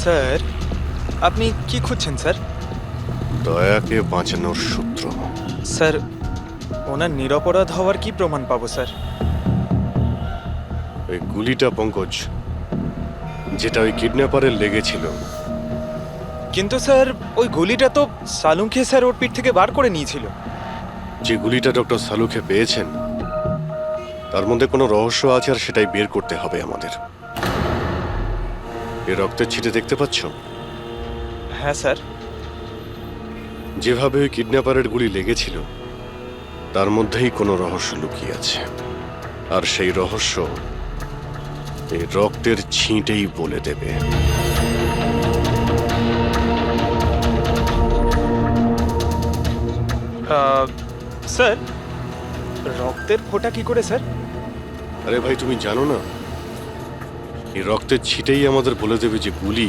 Sir, আপনি কি খুঁজছেন স্যার? দয়াকে বাঁচানোর সূত্র। স্যার, ওনার নিরপরাধ হওয়ার কি প্রমাণ পাবো স্যার? ওই গুলিটা পঙ্কজ, যেটা ওই কিডন্যাপারের লেগেছিল। কিন্তু স্যার, ওই গুলিটা তো সালুঙ্কে স্যার ওর পিঠ থেকে বার করে নিয়েছিল। যে গুলিটা ডক্টর সালুকে পেয়েছেন, তার মধ্যে কোনো রহস্য আছে, আর সেটাই বের করতে হবে আমাদের। এ রক্তের ছিটে দেখতে পাচ্ছ? হ্যাঁ স্যার। যেভাবে ওই কিডন্যাপারের গুলি লেগেছিল, তার মধ্যেই কোনো রহস্য লুকিয়ে আছে। আর সেই রহস্য এই রক্তের ছিটেই বলে দেবে। স্যার, রক্তের ফোঁটা কি করে স্যার? আরে ভাই, তুমি জানো না, এই রক্তের ছিটেই আমাদের বলে দেবে যে গুলি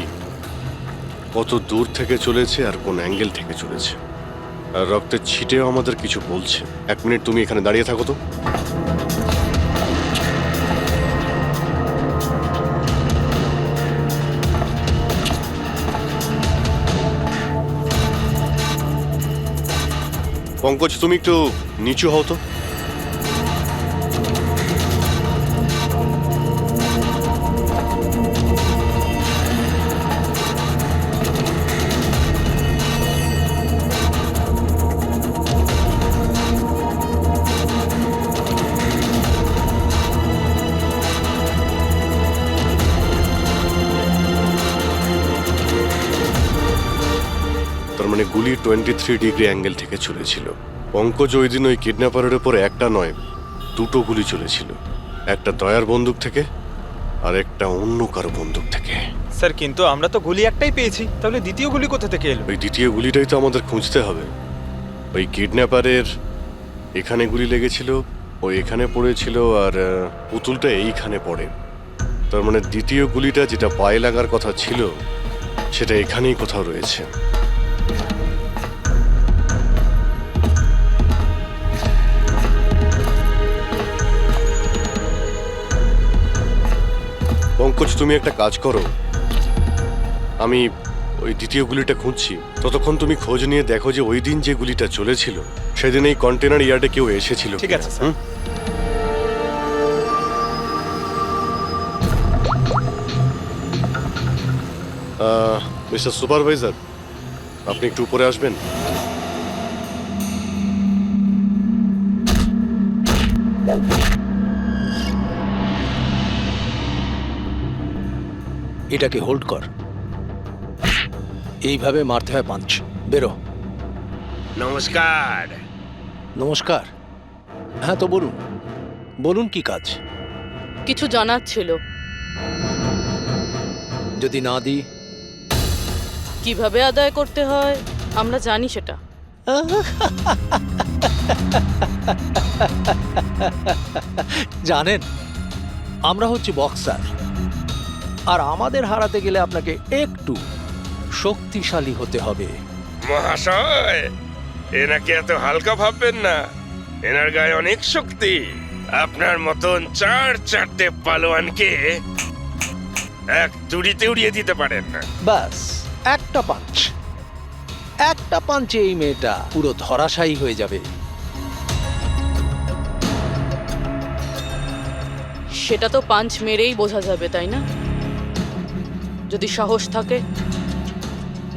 কত দূর থেকে চলেছে আর কোন অ্যাঙ্গেল থেকে চলেছে। আর রক্তের ছিটেও আমাদের কিছু বলছে। 1 মিনিট তুমি এখানে দাঁড়িয়ে থাকো তো। পঙ্কজ, তুমি একটু নিচু হও তো। তার মানে গুলি 23 ডিগ্রি অ্যাঙ্গেল থেকে চলেছিল। পঙ্কজ, ওই দিন ওই কিডন্যাপারের উপর একটা নয়, 2টো গুলি চলেছিল। একটা দয়ার বন্দুক থেকে, আর একটা অন্য কারো বন্দুক থেকে। স্যার, কিন্তু আমরা তো গুলি একটাই পেয়েছি, তাহলে দ্বিতীয় গুলি কোথা থেকে এলো? ওই দ্বিতীয় গুলিটাই তো আমাদের খুঁজতে হবে। ওই কিডন্যাপারের এখানে গুলি লেগেছিল, ও এখানে পড়েছিল, আর পুতুলটা এইখানে পড়ে। তার মানে দ্বিতীয় গুলিটা যেটা পায়ে লাগার কথা ছিল, সেটা এখানেই কোথাও রয়েছে। পঙ্কজ, তুমি একটা কাজ করো, আমি ওই দ্বিতীয় গুলিটা খুঁজছি, ততক্ষণ তুমি খোঁজ নিয়ে দেখো যে ওই দিন যে গুলিটা চলেছিল, সেদিন এই কন্টেনার ইয়ার্ডে কেউ এসেছিল। ঠিক আছে স্যার। মিস্টার সুপারভাইজার, আপনি একটু উপরে আসবেন। এটাকে হোল্ড কর। এইভাবে মারতে হয় পাঞ্চ। বেরো। নমস্কার। নমস্কার। হ্যাঁ, তো বলুন, বলুন কি কাজ? কিছু জানার ছিল। যদি না দিই? কিভাবে আদায় করতে হয় আমরা জানি সেটা। জানেন, আমরা হচ্ছে বক্সার, আর আমাদের হারাতে গেলে আপনাকে একটু শক্তিশালী হতে হবে। মহাশয়, এনাকে এত হালকা ভাববেন না, এনার গায়ে অনেক শক্তি। আপনার মতন 4-4টে পালোয়ানকে এক তুড়িতে উড়িয়ে দিতে পারেন না। ব্যাস, একটা পাঞ্চ, একটা পাঞ্চে এই মেয়েটা পুরো ধরাশায়ী হয়ে যাবে। সেটা তো পাঞ্চ মেরেই বোঝা যাবে, তাই না? যদি সাহস থাকে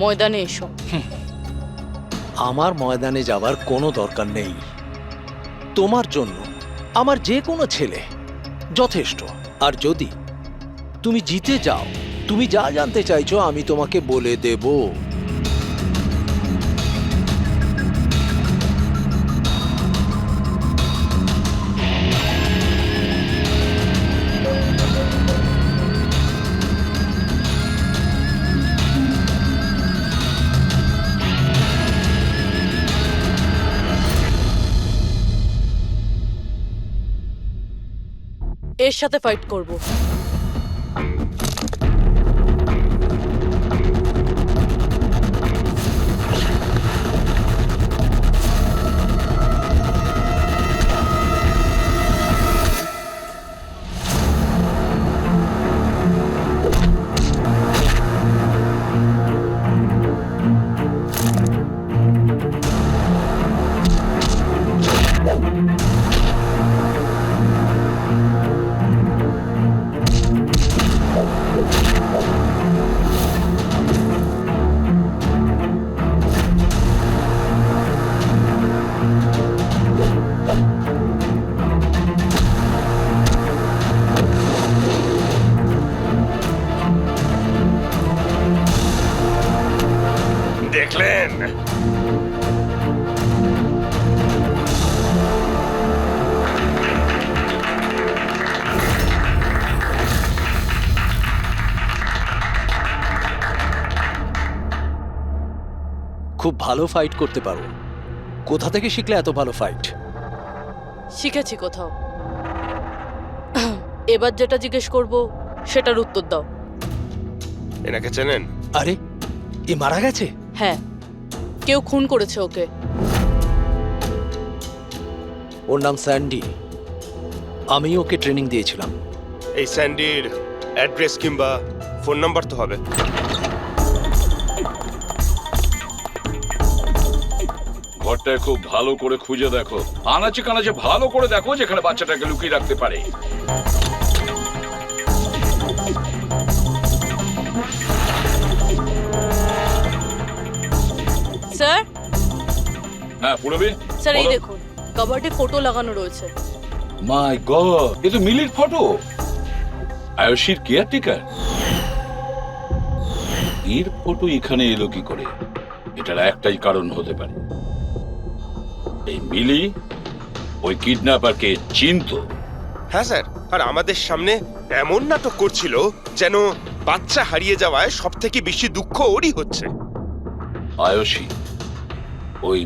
ময়দানে এসো। আমার ময়দানে যাবার কোনো দরকার নেই। তোমার জন্য আমার যে কোনো ছেলে যথেষ্ট। আর যদি তুমি জিতে যাও, তুমি যা জানতে চাইছো আমি তোমাকে বলে দেব। এর সাথে ফাইট করব। খুব ভালো ফাইট করতে পারো। কোথা থেকে শিখলে এত ভালো ফাইট? শিখেছি কোথাও। এবার যেটা জিজ্ঞেস করব সেটার উত্তর দাও। এনাকে চেনেন? আরে, এ মারা গেছে? হ্যাঁ, কেউ খুন করেছে ওকে। ওর নাম স্যান্ডি। আমি ওকে ট্রেনিং দিয়েছিলাম। এই স্যান্ডির অ্যাড্রেস কিংবা ফোন নাম্বার তো হবে। ঘরটায় খুব ভালো করে খুঁজে দেখো, আনাচে কানাচে ভালো করে দেখো যেখানে বাচ্চাটাকে লুকিয়ে রাখতে পারে। স্যার, হ্যাঁ পুরবি। স্যার এই বলো। দেখুন, কাবার্ডে ফটো লাগানো রয়েছে। মাই গড, এ তো মিলির ফটো। আয়ুষীর কেয়ারটেকার। এর ফটো এখানে এলো কি করে? এটার একটাই কারণ হতে পারে, এই মিলি ওই কিডন্যাপারকে চিনতো। হ্যাঁ স্যার, আর আমাদের সামনে এমন নাটক করছিল যেন বাচ্চা হারিয়ে যাওয়ায় সব থেকে বেশি দুঃখ ওরই হচ্ছে। আয়ুষী, ওই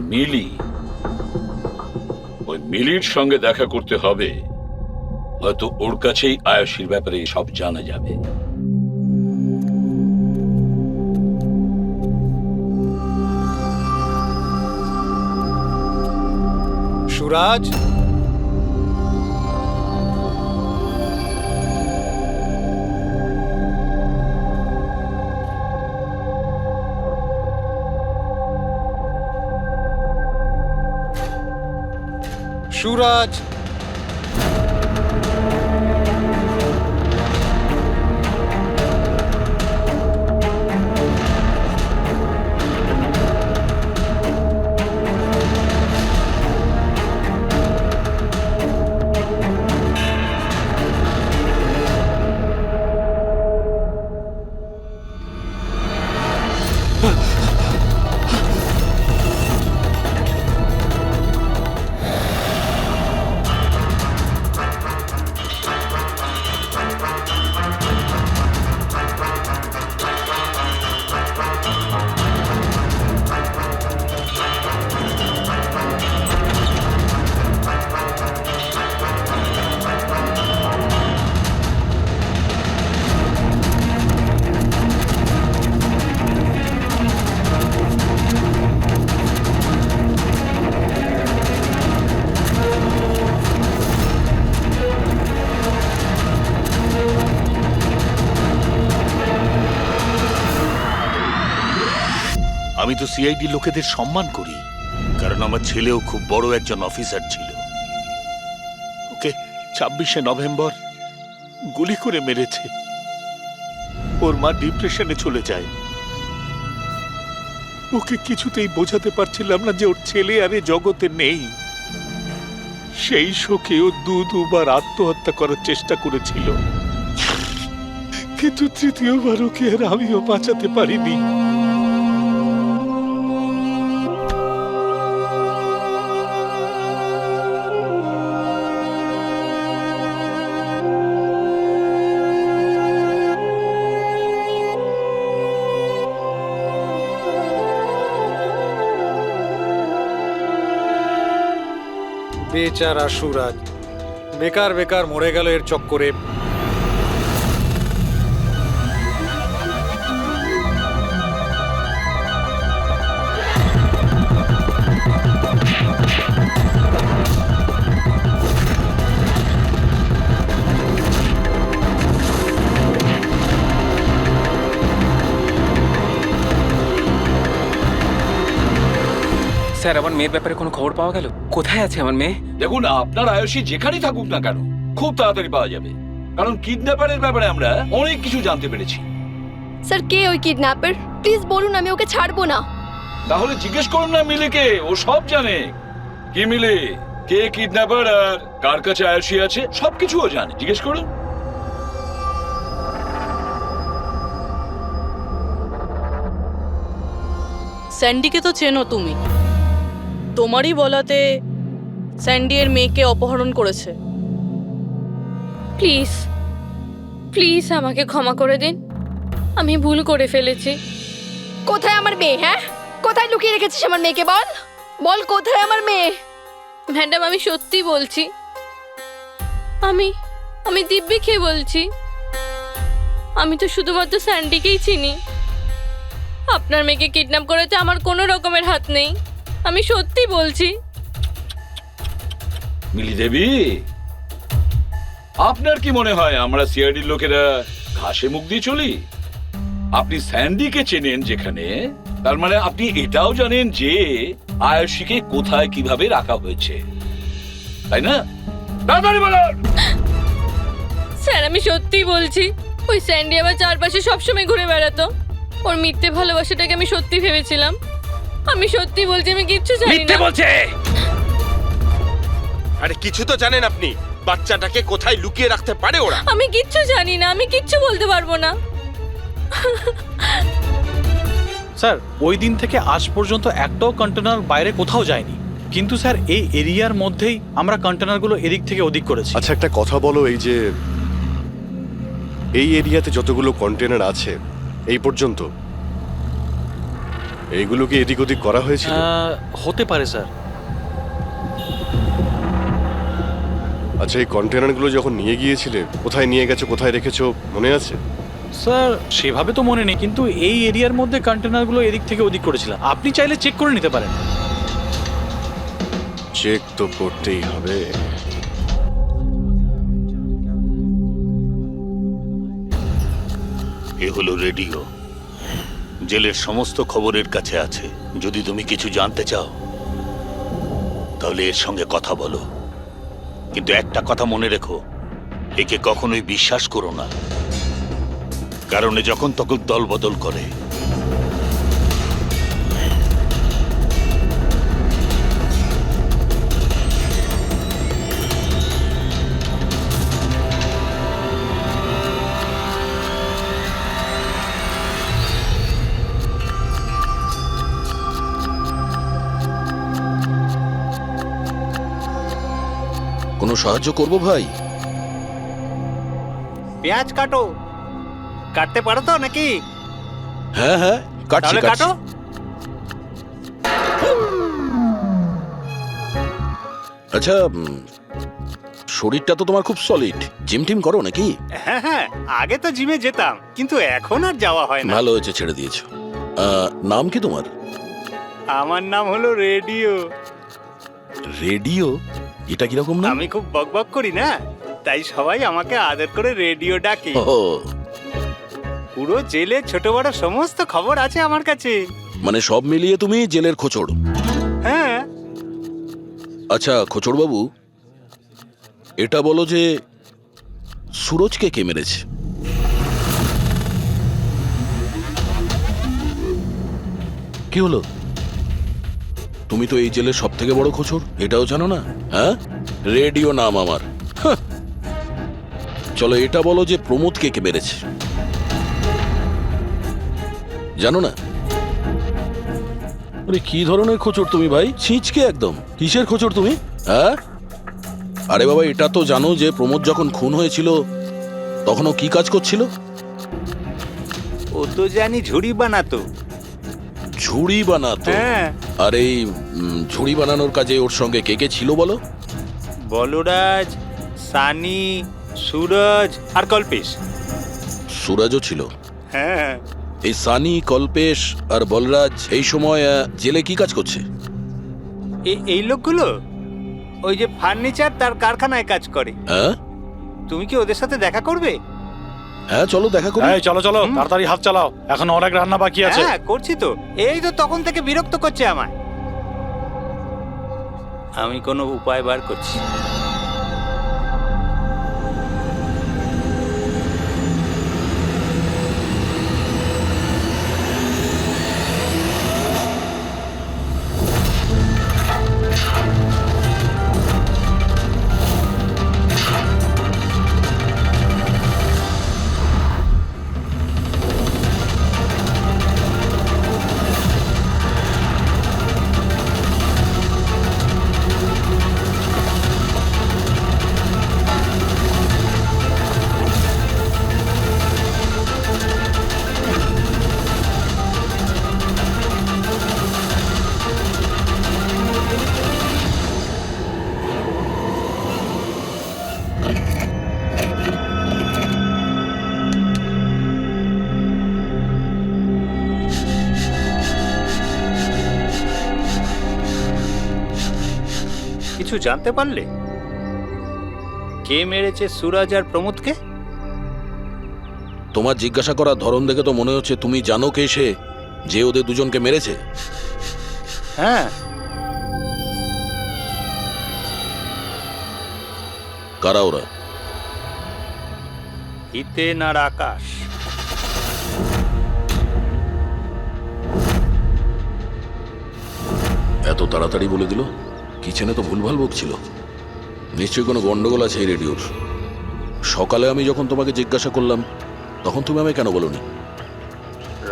মিলির সঙ্গে দেখা করতে হবে। হয়তো ওর কাছেই আয়ুষীর ব্যাপারে সব জানা যাবে। সুরাজ, সুরাজ, আমি তো সিআইডি লোকেদের সম্মান করি, কারণ আমার ছেলেও খুব বড় একজন অফিসার ছিল। ওকে 26শে নভেম্বর গুলি করে মেরেছে। ওর মা ডিপ্রেশনে চলে যায়। ওকে কিছুতেই বোঝাতে পারছিলাম না যে ওর ছেলে আর এ জগতে নেই। সেই শোকে ও দুবার আত্মহত্যা করার চেষ্টা করেছিল, কিন্তু তৃতীয়বার ওকে আর আমিও বাঁচাতে পারিনি। বেচারা সুরাজ বেকার বেকার মরে গেল এর চক্করে। স্যার, আমার মেয়ের ব্যাপারে কোনো খবর পাওয়া গেল? কোথায় আছে আমার মেয়ে? দেখুন, আপনার আয়ুষী যেখানেই থাকুক না কেন খুব তাড়াতাড়ি পাওয়া যাবে, কারণ কিডন্যাপারের ব্যাপারে আমরা অনেক কিছু জানতে পেরেছি। স্যার, কে ওই কিডন্যাপার? প্লিজ বলুন, আমি ওকে ছাড়বো না। তাহলে জিজ্ঞেস করুন না মিলিকে, ও সব জানে। কি মিলি, কে কিডন্যাপার আর কার কাছে আয়ুষী আছে সবকিছু ও জানে, জিজ্ঞেস করুন। স্যান্ডিকে তো চেনো তুমি। তোমারই বলাতে স্যান্ডি এর মেয়েকে অপহরণ করেছে। প্লিজ প্লিজ আমাকে ক্ষমা করে দিন, আমি ভুল করে ফেলেছি। কোথায় আমার মেয়ে? হ্যাঁ, কোথায় লুকিয়ে রেখেছিস আমার মেয়েকে? বল বল, কোথায় আমার মেয়ে? ম্যাডাম আমি সত্যি বলছি, আমি আমি দিব্যি বলছি। আমি তো শুধুমাত্র স্যান্ডিকেই চিনি। আপনার মেয়েকে কিডন্যাপ করাতে আমার কোনো রকমের হাত নেই, আমি সত্যি বলছি। মিলি দেবী, আপনার কি মনে হয় আমরা সিআইডির লোকেরা ঘাসে মুখ দিয়ে চলি? আপনি স্যান্ডিকে চেনেন যেখানে, তার মানে আপনি এটাও জানেন যে আয়ুষীকে কোথায় কিভাবে রাখা হয়েছে, তাই না? তাড়াতাড়ি বলুন। স্যার আমি সত্যি বলছি, ওই স্যান্ডি আমার চারপাশে সবসময় ঘুরে বেড়াতো। ওর মিথ্যে ভালোবাসাটাকে আমি সত্যি ভেবেছিলাম। আমি সত্যি বলছি, আমি কিচ্ছু জানি মিথ্যে না। বলছে। আরে কিছু তো জানেন আপনি, বাচ্চাটাকে কোথায় লুকিয়ে রাখতে পারে ওরা? আমি কিচ্ছু জানি না, আমি কিচ্ছু বলতে পারবো না। স্যার ওই দিন থেকে আজ পর্যন্ত একটাও কন্টেনার বাইরে কোথাও যায়নি, কিন্তু স্যার এই এরিয়ার মধ্যেই আমরা কন্টেনারগুলো এদিক থেকে ওদিক করেছি। আচ্ছা একটা কথা বলো, এই যে এই এরিয়াতে যতগুলো কন্টেনার আছে এই পর্যন্ত, এইগুলো কি এদিক ওদিক করা হয়েছিল? হতে পারে স্যার। আচ্ছা এই কন্টেনারগুলো যখন নিয়ে গিয়েছিলে, কোথায় নিয়ে গেছো, কোথায় রেখেছো মনে আছে? স্যার সেভাবে তো মনে নেই, কিন্তু এই এরিয়ার মধ্যে কন্টেনারগুলো এদিক থেকে ওদিক করেছিলাম। আপনি চাইলে চেক করে নিতে পারেন। চেক তো করতেই হবে। এ হলো রেডিও, জেলের সমস্ত খবরের কাছে আছে। যদি তুমি কিছু জানতে চাও তাহলে এর সঙ্গে কথা বলো, কিন্তু একটা কথা মনে রেখো, একে কখনোই বিশ্বাস করো না, কারণ এ যখন তখন দল বদল করে। কোনো সাহায্য করব ভাই? পেঁয়াজ কাটো, কাটতে পারো তো নাকি? হ্যাঁ হ্যাঁ, কাটছি তাহলে কাটো। আচ্ছা, শরীরটা তো তোমার খুব সলিড, জিম টিম করো নাকি? হ্যাঁ হ্যাঁ, আগে তো জিমে যেতাম, কিন্তু এখন আর যাওয়া হয় না। ভালো হয়েছে ছেড়ে দিয়েছো। নাম কি তোমার? আমার নাম হলো রেডিও। রেডিও? এটা কিরকম নাম? আমি খুব বকবক করি না, তাই সবাই আমাকে আদর করে রেডিও ডাকে। ও, পুরো জেলে ছোট বড় সমস্ত খবর আছে আমার কাছে। মানে সব মিলিয়ে তুমি জেলের খোঁচড়। হ্যাঁ। আচ্ছা খোঁচড় বাবু, এটা বলো যে সুরজকে কে মেরেছে? কি হলো? তুমি তো এই জেলের সব থেকে বড় খোঁচড়, এটাও জানো না? হ্যাঁ, রেডিও নাম আমার। হাহ। চলো এটা বলো যে প্রমোদকে কে মেরেছে, জানো না? আরে কি ধরনের খোঁচড় তুমি ভাই, ছিঁচকে একদম। কিসের খোঁচড় তুমি? হ্যাঁ, আরে বাবা এটা তো জানো যে প্রমোদ যখন খুন হয়েছিল তখন ও কি কাজ করছিল? ও তো জানি ঝুড়ি বানাতো। ঝুড়ি বানাতো? হ্যাঁ। আর এই ঝুড়ি বানানোর কাজে ওর সঙ্গে কে কে ছিল বলো? বলরাজ, সানি, সুরজ আর কল্পেশ। সুরজও ছিল? হ্যাঁ। এই সানি, কল্পেশ আর বলরাজ এই সময় জেলে কি কাজ করছে? এই লোকগুলো ওই যে ফার্নিচার তার কারখানায় কাজ করে। হ্যাঁ, তুমি কি ওদের সাথে দেখা করবে? হ্যাঁ চলো দেখা করি। চলো চলো, তাড়াতাড়ি হাত চালাও, এখন অনেক রান্না বাকি আছে। হ্যাঁ করছি তো, এই তো তখন থেকে বিরক্ত করছে আমায়। আমি কোনো উপায় বার করছি। কিছু জানতে পারলে কে মেরেছে সুরাজ আর প্রমোদকে? তোমার জিজ্ঞাসা করার ধরন দেখে তো মনে হচ্ছে তুমি জানো কে সে, যে ওদের দুজনকে মেরেছে। হ্যাঁ, কারা ওরা? হিতেন আর আকাশ। এত তাড়াতাড়ি বলে দিল? কিচেনে তো ভুলভাল বকছিল। নিশ্চয়ই কোনো গন্ডগোল আছে এই রেডিওর। সকালে আমি যখন তোমাকে জিজ্ঞাসা করলাম তখন তুমি আমায় কেন বলোনি?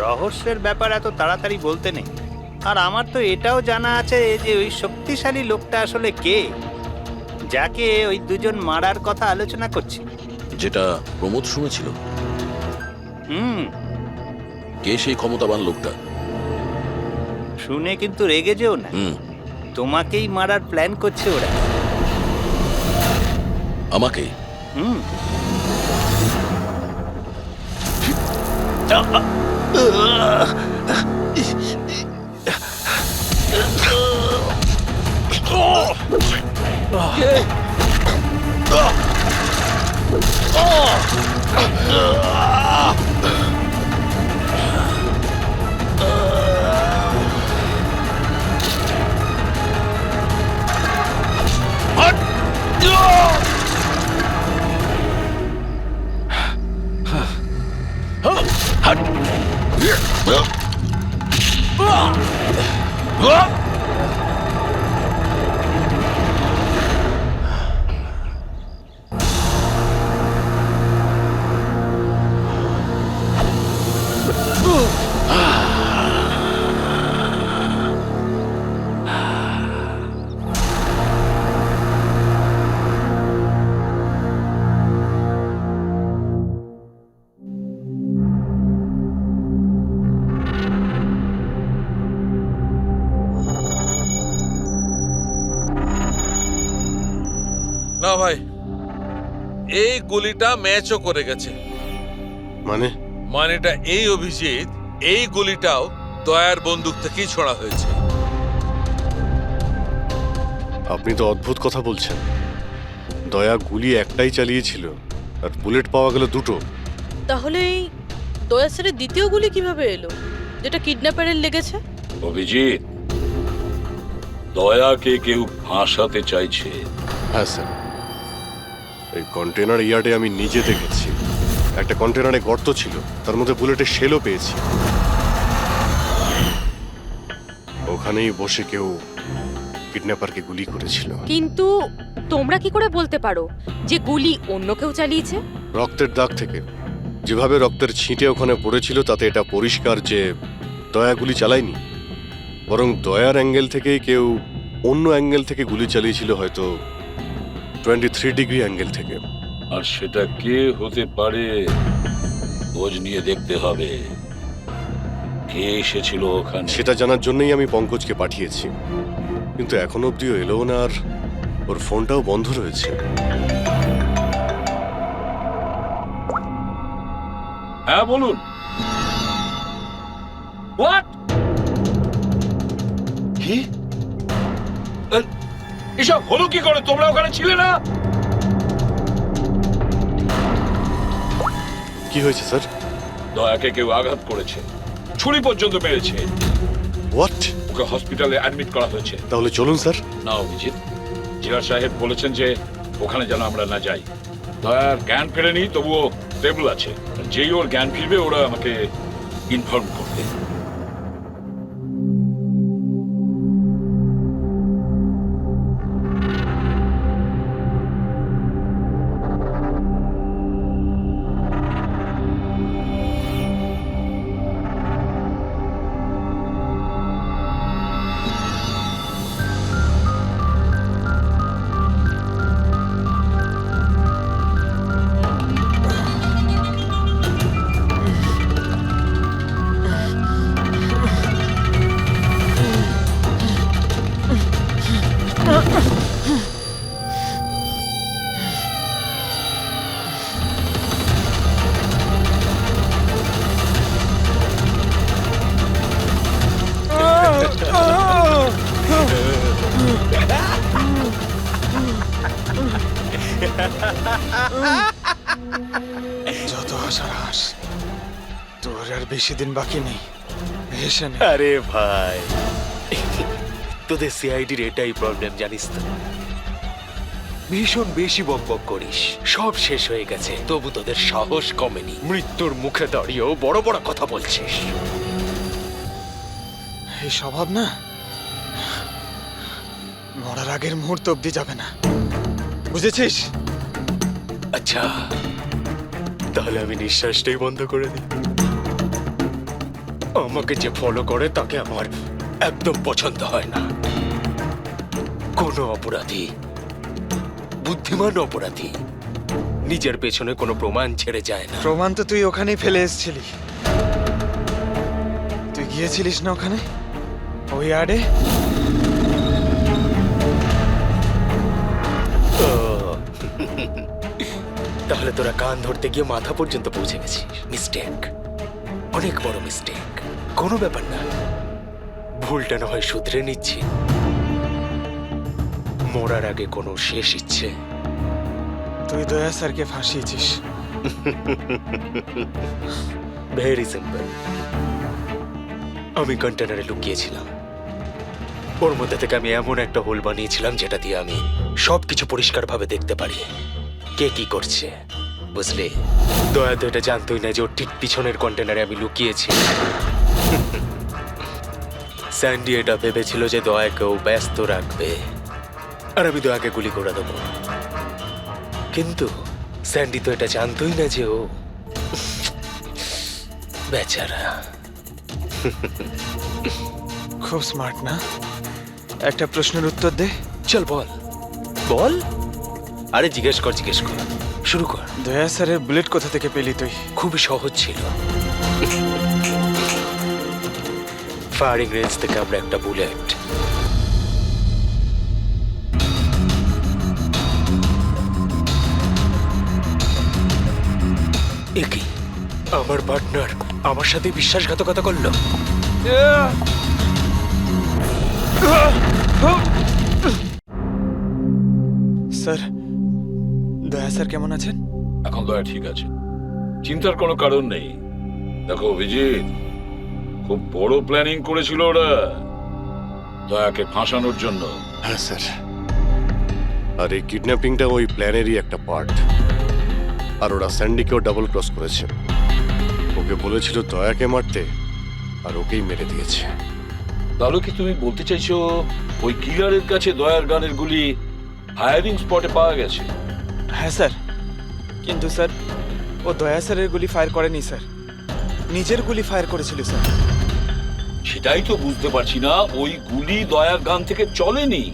রহস্যের ব্যাপার এত তাড়াতাড়ি বলতে নেই। আর আমার তো এটাও জানা আছে যে ওই শক্তিশালী লোকটা আসলে কে, যাকে ওই দুজন মারার কথা আলোচনা করছে। যেটা প্রমোদ শুনেছিল। হুম, কে সেই ক্ষমতাবান লোকটা? শুনে কিন্তু রেগে যেও না। তোমাকেই মারার প্ল্যান করছে ওরা। আমাকে? হুম। না ভাই, এই গুলিটা ম্যাচও করে গেছে। মানেটা এই অভিজিৎ, এই গুলিটাও দয়ার বন্দুক থেকেই ছোড়া হয়েছে। আপনি তো অদ্ভুত কথা বলছেন। দয়া গুলি একটাই চালিয়েছিল আর বুলেট পাওয়া গেল দুটো। তাহলে এই দয়া স্যারের দ্বিতীয় গুলি কিভাবে এলো, যেটা কিডন্যাপারের লেগেছে? অভিজিৎ, দয়াকে কেউ ফাঁসাতে চাইছে। হ্যাঁ স্যার, এই কন্টেনার ইয়ার্ডে আমি নিজে দেখেছি। একটা কন্টেনারে গর্ত ছিল, তার মধ্যে বুলেটের শেলও পেয়েছি। ওখানেই বসে কেউ কিডন্যাপারকে গুলি করেছিল। কিন্তু তোমরা কি করে বলতে পারো যে গুলি অন্য কেউ চালিয়েছে? রক্তের দাগ থেকে যেভাবে রক্তের ছিটে ওখানে পড়েছিল তাতে এটা পরিষ্কার যে দয়া গুলি চালায়নি, বরং দয়ার অ্যাঙ্গেল থেকেই কেউ অন্য অ্যাঙ্গেল থেকে গুলি চালিয়েছিল, হয়তো 23 ডিগ্রি অ্যাঙ্গেল থেকে। আর সেটা কে হতে পারে খোঁজ নিয়ে দেখতে হবে। কে এসেছিল ওখানে সেটা জানার জন্যই আমি পঙ্কজকে পাঠিয়েছি, কিন্তু এখনো অব্দিও এলো না, আর ওর ফোনটাও বন্ধ রয়েছে। হ্যাঁ বলুন। হোয়াট? কি এসব হলো কি করে? তোমরা ওখানে ছিলে না? কি হয়েছে স্যার? দয়াকে কেউ আঘাত করেছে, ছুরি পর্যন্ত মেরেছে। হোয়াট? ওকে হসপিটালে অ্যাডমিট করা হয়েছে। তাহলে চলুন স্যার। না অভিজিৎ, জিলা সাহেব বলেছেন যে ওখানে যেন আমরা না যাই। দয়ার জ্ঞান ফেরেনি, তবুও স্টেবল আছে। যেই ওর জ্ঞান ফিরবে ওরা আমাকে ইনফর্ম করবে। যত হাসার হাস, তোর আর বেশি দিন বাকি নেই। হেসে নে। আরে ভাই, তোদের সিআইডির এটাই প্রবলেম জানিস তো, ভীষণ বেশি বকবক করিস। সব শেষ হয়ে গেছে, তবু তোদের সাহস কমেনি। মৃত্যুর মুখে দাঁড়িয়েও বড় বড় কথা বলছিস। এই স্বভাব না মরার আগের মুহূর্ত অব্দি যাবে না, বুঝেছিস? আচ্ছা, তাহলে আমি নিঃশ্বাসটাই বন্ধ করে দিই। আমাকে যে ফলো করে তাকে আমার একদম পছন্দ হয় না। কোনো অপরাধী, বুদ্ধিমান অপরাধী, নিজের পেছনে কোনো প্রমাণ ছেড়ে যায় না। প্রমাণ তো তুই ওখানেই ফেলে এসেছিলি। তুই গিয়েছিলিস না ওখানে, ওই আড়ে? ও, তাহলে তোরা কান ধরতে গিয়ে মাথা পর্যন্ত পৌঁছে গেছিস। মিস্টেক, অনেক বড় মিস্টেক। কোনো ব্যাপার না, ভুলটা না হয় শুধরে নিচ্ছি। মরার আগে কোনো শেষ ইচ্ছে? তুই দয়া স্যারকে ফাঁসিয়েছিস। Very simple. আমি কন্টেনারে লুকিয়েছিলাম, ওর মধ্যে থেকে আমি এমন একটা হোল বানিয়েছিলাম যেটা দিয়ে আমি সবকিছু পরিষ্কারভাবে দেখতে পারি, কে কি করছে। বুঝলি, দয়া তো এটা জানতোই না যে ওর ঠিক পিছনের কন্টেনারে আমি লুকিয়েছি। স্যান্ডি এটা ভেবেছিল যে দয়াকেও ব্যস্ত রাখবে আর আমি দয়াকে গুলি করে দেবো, কিন্তু স্যান্ডি তো এটা জানতোই না যে ও বেচারা। খুব স্মার্ট না? একটা প্রশ্নের উত্তর দে। চল বল বল। আরে জিজ্ঞেস কর, শুরু কর। দয়া স্যারের বুলেট কোথা থেকে পেলি তুই? খুবই সহজ ছিল। ফায়ারিং রেঞ্জ থেকে আমরা একটা বুলেট একই আমার পার্টনার আমার সাথে বিশ্বাসঘাতকতা করলো। স্যার, দয়া স্যার কেমন আছেন? এখন দয়া ঠিক আছে, চিন্তার কোনো কারণ নেই। দেখো অভিজিৎ, খুব বড় প্ল্যানিং করেছিল ওরা দয়াকে ফাঁসানোর জন্য। হ্যাঁ স্যার, আর এই কিডন্যাপিংটা ওই প্ল্যানেরই একটা পার্ট। আর ওরা স্যান্ডিকেও ডাবল ক্রস করেছে। ওকে বলেছিল দয়াকে মারতে, আর ওকেই মেরে দিয়েছে। তাহলে কি তুমি বলতে চাইছো ওই কিলারের কাছে দয়ার গানের গুলি ফায়ারিং স্পটে পাওয়া গেছে? হ্যাঁ স্যার, কিন্তু স্যার ও দয়া স্যারের গুলি ফায়ার করেনি স্যার, নিজের গুলি ফায়ার করেছিল স্যার। সেটাই তো বুঝতে পারছি না, ওই গুলি দয়ার গান থেকে চলেনি,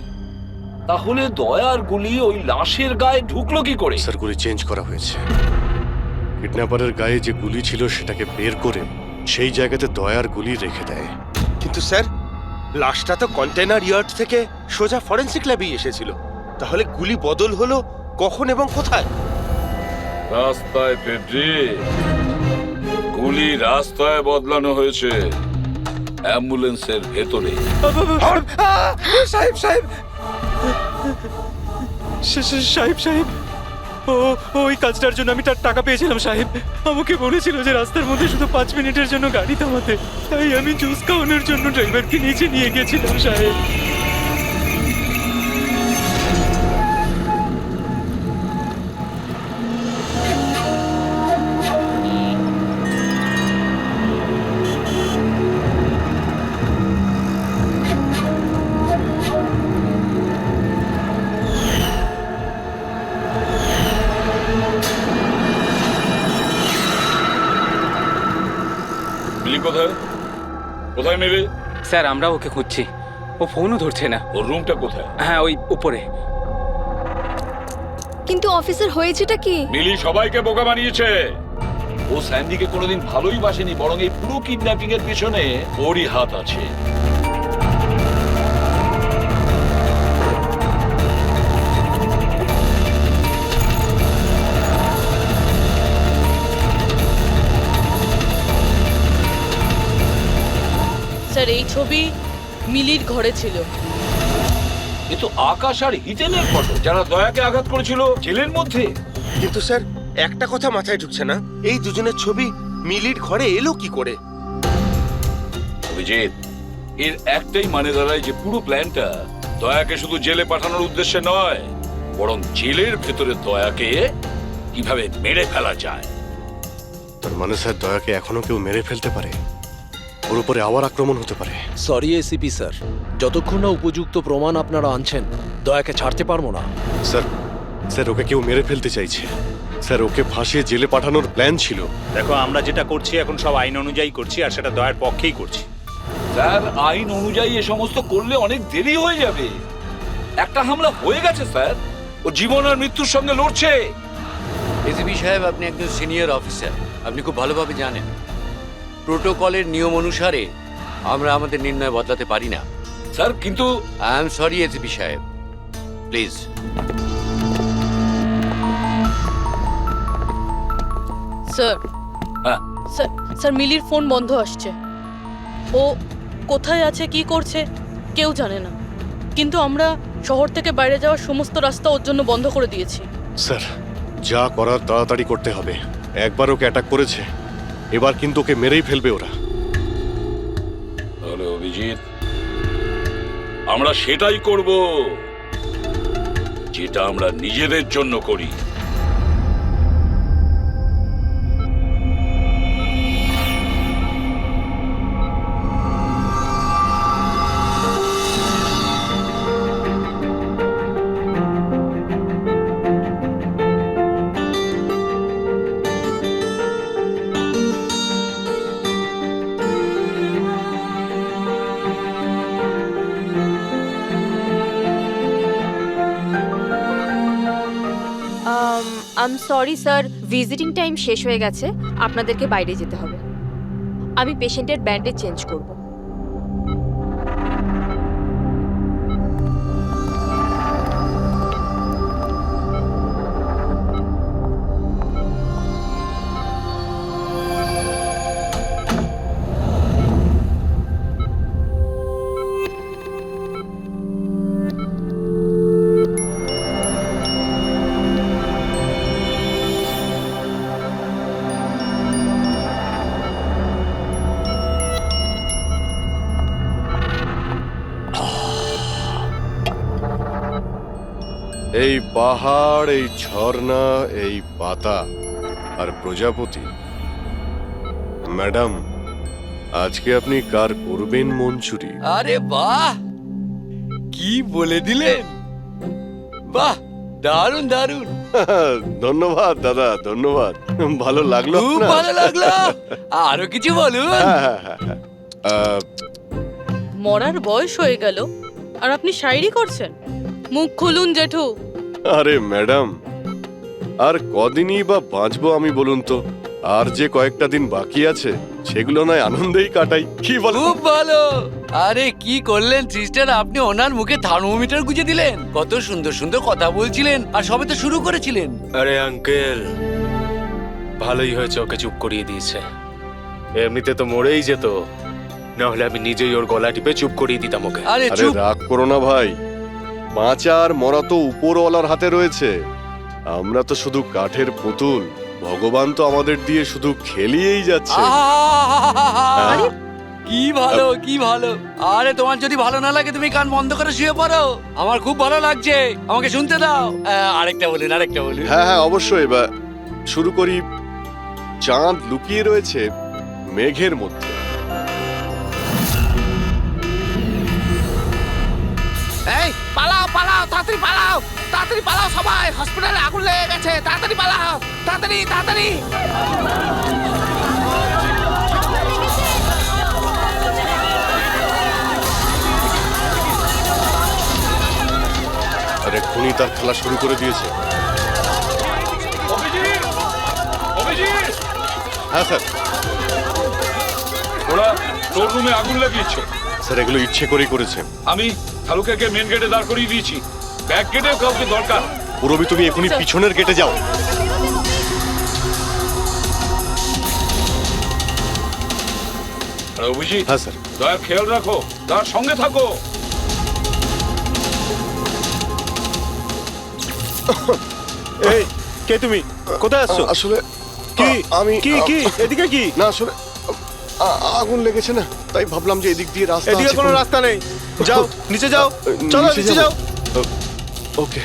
তাহলে দয়ার গুলি ওই লাশের গায়ে ঢুকলো কি করে? স্যার, গুলি চেঞ্জ করা হয়েছে। কিডন্যাপারের গায়ে যে গুলি ছিল সেটাকে বের করে সেই জায়গাতে দয়ার গুলি রেখে দেয়। কিন্তু স্যার, লাশটা তো কন্টেনার ইয়ার্ড থেকে সোজা ফরেনসিক ল্যাবেই এসেছিল। তাহলে গুলি বদল হলো কখন এবং কোথায়? রাস্তায় ফেডরি, গুলি রাস্তায় বদলানো হয়েছে, অ্যাম্বুলেন্সের ভেতরে। সাহেব সাহেব সাহেব সাহেব, ওই কাজটার জন্য আমি তার টাকা পেয়েছিলাম সাহেব। আমাকে বলেছিল যে রাস্তার মধ্যে শুধু 5 মিনিটের জন্য গাড়ি থামাতে, তাই আমি জুস খাওয়ানোর জন্য ড্রাইভারকে নিচে নিয়ে গেছিলাম সাহেব। মিলি কোথায়? কোথায় মিলি? স্যার আমরা ওকে খুঁজছি, ও ফোনও ধরছে না। ওর রুমটা কোথায়? হ্যাঁ, ওই উপরে। কিন্তু অফিসার হয়েছেটা কি? মিলি সবাইকে বোকা বানিয়েছে। ও স্যান্ডিকে কোনোদিন ভালোই বাসেনি, বরং এই পুরো কিডন্যাপিং এর পিছনে ওরই হাত আছে। স্যার এই ছবি মিলির ঘরে ছিল। এ তো আকাশ আর হিটেনের ফটো, যারা দয়াকে আঘাত করেছিল জেলের মধ্যে। কিন্তু স্যার একটা কথা মাথায় ঢুকছে না, এই দুজনের ছবি মিলির ঘরে এলো কি করে? অভিজিৎ, এর একটাই মানে দাঁড়ায় যে পুরো প্ল্যানটা দয়াকে শুধু জেলে পাঠানোর উদ্দেশ্যে নয়, বরং জেলের ভেতরে দয়াকে কিভাবে মেরে ফেলা যায়। তার মানে স্যার দয়াকে এখনো কেউ মেরে ফেলতে পারে, ওর উপরে আবার আক্রমণ হতে পারে। সরি এসিপি স্যার, যতক্ষণ না উপযুক্ত প্রমাণ আপনারা আনছেন দয়াকে ছাড়তে পারবো না। স্যার স্যার ওকে কেউ মেরে ফেলতে চাইছে স্যার, ওকে ফাঁসিয়ে জেলে পাঠানোর প্ল্যান ছিল। দেখো, আমরা যেটা করছি এখন সব আইন অনুযায়ী করছি, আর সেটা দয়ার পক্ষেই করছি। স্যার, আইন অনুযায়ী এ সমস্ত করলে অনেক দেরি হয়ে যাবে। একটা হামলা হয়ে গেছে স্যার, ও জীবন আর মৃত্যুর সঙ্গে লড়ছে। এসিপি সাহেব, আপনি একজন সিনিয়র অফিসার, আপনি খুব ভালোভাবে জানেন প্রোটোকলের নিয়ম অনুসারে আমরা আমাদের নির্ণয় বদলাতে পারি না। স্যার কিন্তু আই এম সরি এসিপি সাহেব, প্লিজ। স্যার হ্যাঁ। স্যার স্যার মিলির ফোন বন্ধ আসছে। ও কোথায় আছে, কি করছে কেউ জানে না, কিন্তু আমরা শহর থেকে বাইরে যাওয়ার সমস্ত রাস্তা ওর জন্য বন্ধ করে দিয়েছি। স্যার যা করার তাড়াতাড়ি করতে হবে। একবার ওকে অ্যাটাক করেছে, এবার কিন্তু ওকে মেরেই ফেলবে ওরা। তাহলে অভিজিৎ, আমরা সেটাই করব যেটা আমরা নিজেদের জন্য করি। I am sorry sir, visiting time শেষ হয়ে গেছে, আপনাদেরকে বাইরে যেতে হবে। আমি পেশেন্টের ব্যান্ডেজ চেঞ্জ করব। এই পাহাড়, এই ঝর্ণা, এই পাতা আর প্রজাপতি। ম্যাডাম, আজকে আপনি কার করবেন মঞ্চুরি? আরে বাহ, কি বলে দিলেন! বাহ, দারুণ দারুণ, ধন্যবাদ দাদা, ধন্যবাদ। ভালো লাগলো খুব আপনার? ভালো লাগলো। আরো কিছু বলুন। মরার বয়স হয়ে গেল আর আপনি শায়রি করছেন? মুখ খুলুন জেঠু। আরে ম্যাডাম, আর কদিনই বা বাঁচবো আমি বলুন তো? আর যে কয়েকটা দিন বাকি আছে সেগুলো নয় আনন্দেই কাটাই, কি বল? খুব ভালো। আরে কি করলেন সিস্টার, আপনি ওনার মুখে থার্মোমিটার গুঁজে দিলেন। কত সুন্দর সুন্দর কথা বলছিলেন আর সবে তো শুরু করেছিলেন। আরে আঙ্কেল, ভালোই হয়েছে ওকে চুপ করিয়ে দিয়েছে। এমনিতে তো মরেই যেত, না হলে আমি নিজেই ওর গলা টিপে চুপ করিয়ে দিতাম ওকে। আরে আরে চুপ। রাগ করো না ভাই, বাঁচা আর মরা তো উপরওয়ালার হাতে রয়েছে। আমরা তো শুধু কাঠের পুতুল, ভগবান তো আমাদের দিয়ে শুধু খেলিয়েই যাচ্ছে। আরে কি ভালো, কি ভালো। আরে তোমার যদি ভালো না লাগে তুমি কান বন্ধ করে শুয়ে পড়ো, আমার খুব ভালো লাগছে, আমাকে শুনতে দাও। আরেকটা বলুন, আরেকটা বলুন। হ্যাঁ হ্যাঁ অবশ্যই, এবার শুরু করি। চাঁদ লুকিয়ে রয়েছে মেঘের মধ্যে। এই পালাও পালাও, তাড়াতাড়ি পালাও, তাড়াতাড়ি পালাও সবাই, হসপিটালে আগুন লেগে গেছে, তাড়াতাড়ি পালাও, তাড়াতাড়ি তাড়াতাড়ি। আরে খুনি তার খেলা শুরু করে দিয়েছে। হ্যাঁ স্যার। ওরা তোর রুমে আগুন লাগিয়েছে। স্যার এগুলো ইচ্ছে করেই করেছে। আমি শালুকাকে মেন গেটে দাঁড় করিয়ে দিয়েছি, ব্যাক গেটেও কাউকে দরকার। পুরবি তুমি এখনই পিছনের গেটে যাও। আর অভিজিৎ, হ্যাঁ স্যার। দয়ার খেয়াল রাখো, তার সঙ্গে থাকো। এই কে তুমি? কোথায় আসছো? আসলে কি? আমি কি এদিকে কি? না আসলে আগুন লেগেছে না, তাই ভাবলাম যে এদিক দিয়ে রাস্তা এদিকে আছে কোনো রাস্তা নেই, যাও নিচে যাও, চলো নিচে যাও। ওকে।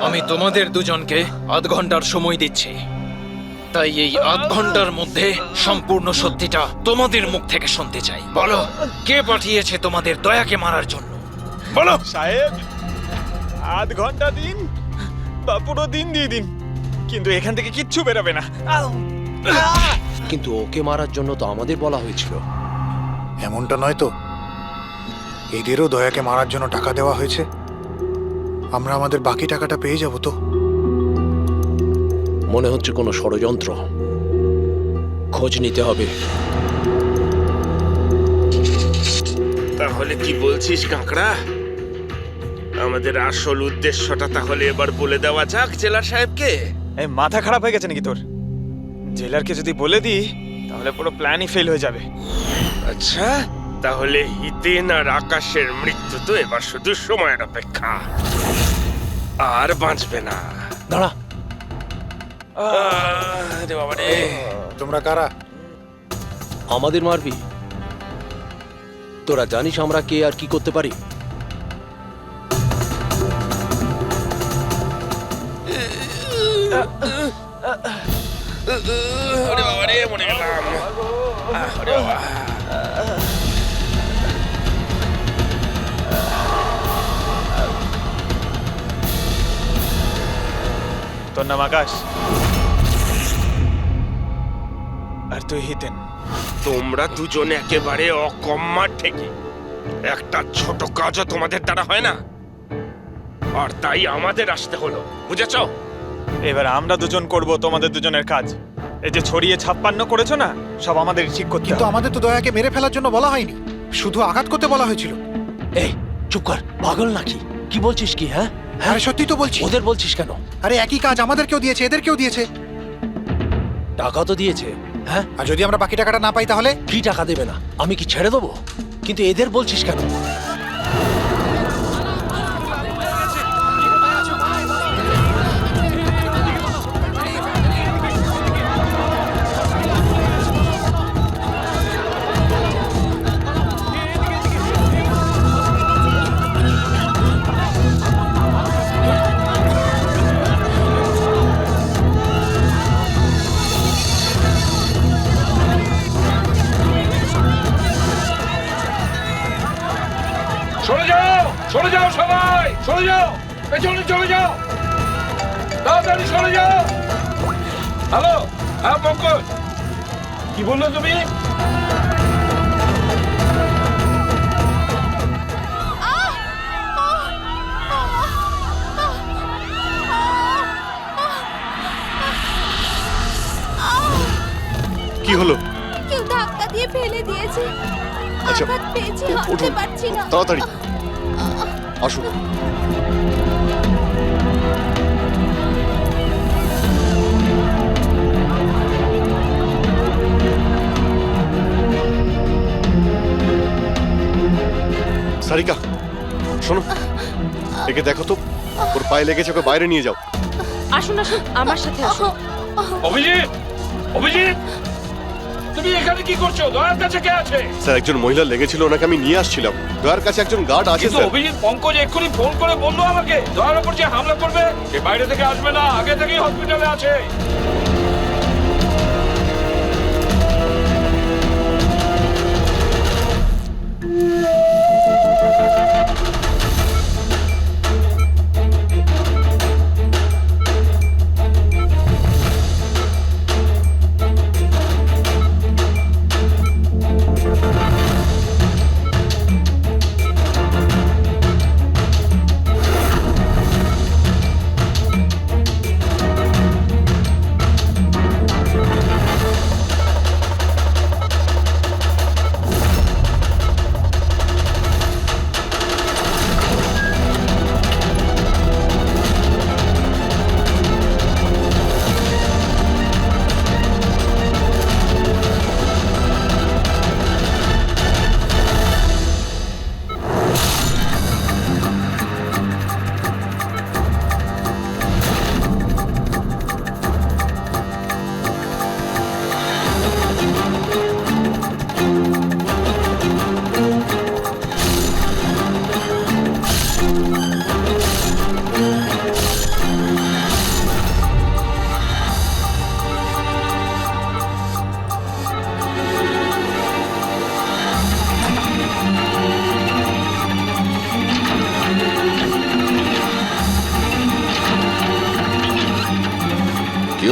আমি তোমাদের দুজনকে আধ ঘন্টার সময় দিচ্ছি, তাই এই আধ ঘন্টার মধ্যে সম্পূর্ণ সত্যিটা তোমাদের মুখ থেকে শুনতে চাই। বলো, কে পাঠিয়েছে তোমাদের দয়াকে মারার জন্য? বলো। সাহেব, আধ ঘন্টা দিন বা পুরো দিন দিয়ে দিন, কিন্তু এখান থেকে কিচ্ছু বেরোবে না। কিন্তু ওকে মারার জন্য তো আমাদের বলা হয়েছিল। এমনটা নয় তো, এদেরও দয়াকে মারার জন্য টাকা দেওয়া হয়েছে। আমরা আমাদের বাকি টাকাটা পেয়ে যাব তো? মনে হচ্ছে কোনো ষড়যন্ত্র, খোঁজ নিতে হবে। তাহলে কি বলছিস কাঁকড়া? আমাদের আসল উদ্দেশ্যটা তাহলে এবার বলে দেওয়া যাক জেলার সাহেবকে। এই মাথা খারাপ হয়ে গেছে নাকি তোর? জেলারকে যদি বলে দিই তাহলে পুরো প্ল্যানই ফেল হয়ে যাবে। আচ্ছা, তাহলে হিতেন আর আকাশের মৃত্যু তো এবার শুধু সময়ের অপেক্ষা, আর বাঁচবে না। দাঁড়া, আরে বাবা রে। তোমরা কারা? আমাদের মারবি? তোরা জানিস আমরা কে আর কি করতে পারি? আরে বাবা রে, মরে গেলাম। আরে বাবা। তোর নাম আকাশ আর তুই হিতেন। তোমরা দুজনে একেবারে অকম্মা ঠেকে, একটা ছোট কাজও তোমাদের দ্বারা হয় না, আর তাই আমাদের আসতে হলো, বুঝেছ? এবার আমরা দুজন করব তোমাদের দুজনের কাজ। এই যে ছড়িয়ে 56 করেছো না, সব আমাদের ঠিক করতে কিন্তু হবে। আমাদের তো দয়াকে মেরে ফেলার জন্য বলা হয়নি, শুধু আঘাত করতে বলা হয়েছিল। এই চুপ কর, পাগল নাকি? কি বলছিস কি? হ্যাঁ, আরে সত্যি তো বলছি। ওদের বলছিস কেন? আরে একই কাজ আমাদেরকেও দিয়েছে, এদেরকেও দিয়েছে। টাকা তো দিয়েছে। হ্যাঁ, আর যদি আমরা বাকি টাকাটা না পাই তাহলে? কি টাকা দেবে না? আমি কি ছেড়ে দেবো? কিন্তু এদের বলছিস কেন? সরে যাও, সরে যাও সবাই, সরে যাও, পেছনে চলে যাও, তাড়াতাড়ি সরে যাও। হ্যালো, হ্যাঁ পঙ্কজ, কি বললে তুমি? কি হলো? কেউ ধাক্কা দিয়ে ফেলে দিয়েছে। আচ্ছা, আঘাত পেয়েছি, হাঁটতে উঠুন পারছি না। তাড়াতাড়ি আসুন। সারিকা, শোনো, একে দেখো তো, ওর পায়ে লেগেছে, ওকে বাইরে নিয়ে যাও। আসুন আসুন, আমার সাথে আসুন। অভিজিৎ, অভিজিৎ, তুমি এখানে কি করছো? দয়ার কাছে কে আছে? স্যার, একজন মহিলা লেগেছিল, ওনাকে আমি নিয়ে আসছিলাম। দয়ার কাছে একজন গার্ড আছে কিন্তু স্যার। অভিজিৎ, পঙ্কজ এক্ষুনি ফোন করে বললো আমাকে দয়ার উপর যে হামলা করবে সে বাইরে থেকে আসবে না, আগে থেকেই হসপিটালে আছে।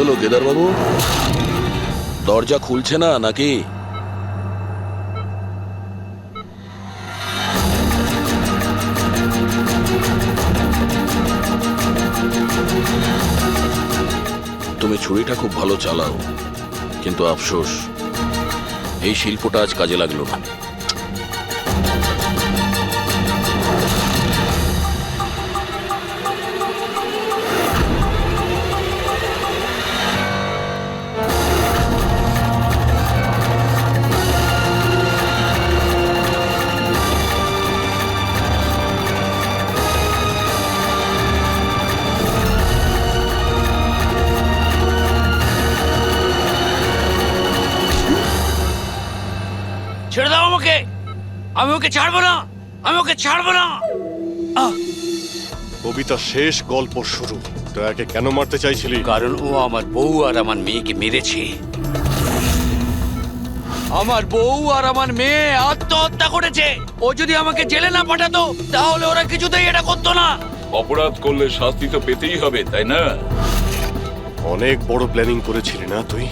হলো কেদারবাবু? দরজা খুলছে না নাকি? তুমি ছুরিটা খুব ভালো চালাও, কিন্তু আফসোস এই শিল্পটা আজ কাজে লাগলো না। ছেড়ে দাও আমাকে, আমি ওকে ছাড়বো না, আমি ওকে ছাড়বো না। কবিতা শেষ, গল্প শুরু। দয়াকে কেন মারতে চাইছিলি? কারণ ও আমার বউ আর আমার মেয়েকে মেরেছে। আমার বউ আর আমার মেয়ে আত্মহত্যা করেছে। ও যদি আমাকে জেলে না পাঠাতো তাহলে ওরা কিছুতেই এটা করতো না। অপরাধ করলে শাস্তি তো পেতেই হবে, তাই না? অনেক বড় প্ল্যানিং করেছিলি না তুই?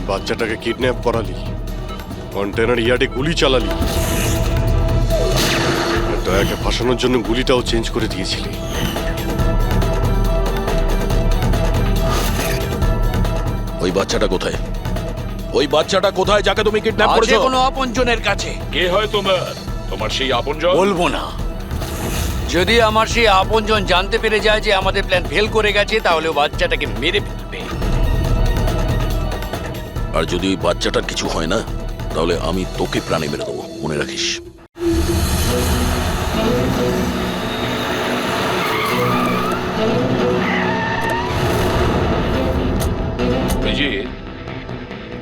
বাচ্চাটাকে কিডন্যাপ করালি, কন্টেনার ইয়ার্ডে গুলি চালালি, আর দয়াকে ফাঁসানোর জন্য গুলিটাও চেঞ্জ করে দিয়েছিলি। ওই বাচ্চাটা কোথায়? ওই বাচ্চাটা কোথায় যাকে তুমি কিডন্যাপ আছে করেছো? কোনো আপনজনের কাছে। কে হয় তোমার সেই আপনজন? বলবো না। যদি আমার সেই আপনজন জানতে পেরে যায় যে আমাদের প্ল্যান ফেল করে গেছে তাহলে ও বাচ্চাটাকে মেরে ফেলবে। আর যদি ওই বাচ্চাটার কিছু হয় না তাহলে আমি তোকে প্রাণে মেরে দেবো, মনে রাখিস।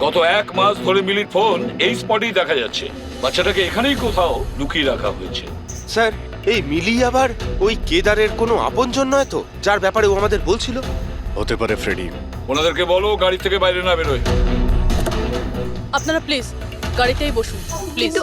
গত 1 মাস ধরে মিলির ফোন এই স্পটেই দেখা যাচ্ছে। বাচ্চাটাকে এখানেই কোথাও লুকিয়ে রাখা হয়েছে। স্যার, এই মিলি আবার ওই কেদারের কোনো আপনজন নয় তো, যার ব্যাপারে ও আমাদের বলছিল? হতে পারে ফ্রেডি। ওনাদেরকে বলো গাড়ি থেকে বাইরে না বেরোয়। আপনারা প্লিজ গাড়িতেই বসুন, প্লিজ।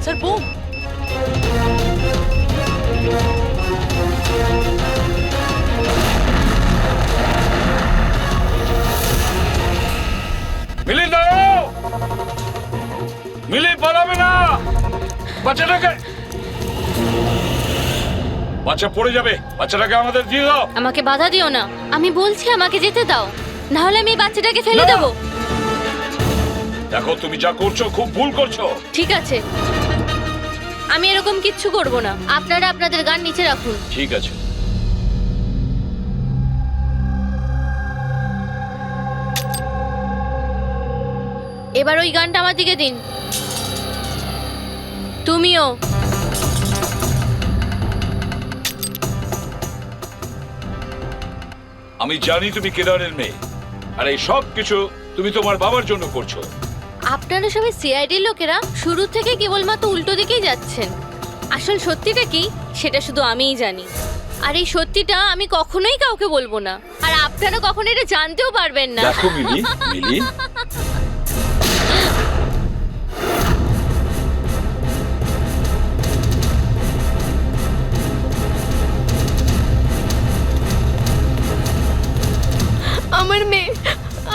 Sir bomb. মিলি দাও, মিলি পালাবে না। বাচ্চাটাকে, বাচ্চা পড়ে যাবে। বাচ্চাটাকে আমাদের দিয়ে দাও। আমাকে বাধা দিও না, আমি বলছি আমাকে যেতে দাও, না হলে আমি এই বাচ্চাটাকে ফেলে দেবো। দেখো তুমি যা করছো খুব ভুল করছো। ঠিক আছে, আমি এরকম কিচ্ছু করব না। আপনারা আপনাদের গান নিচে রাখুন। ঠিক আছে। এবার ওই গানটা আমার দিকে দিন। তুমিও। আমি জানি তুমি কেদারের মেয়ে, আর এই সব কিছু তুমি তোমার বাবার জন্য করছো। আপনারা সবাই সিআইডির লোকেরা শুরু থেকে কেবলমাত্র উল্টো দিকেই যাচ্ছেন। আসল সত্যিটা কি সেটা শুধু আমিই জানি, আর এই সত্যিটা আমি কখনোই কাউকে বলবো না, আর আপনারা কখনো এটা জানতেও পারবেন না। দেখো মিলি, মিলি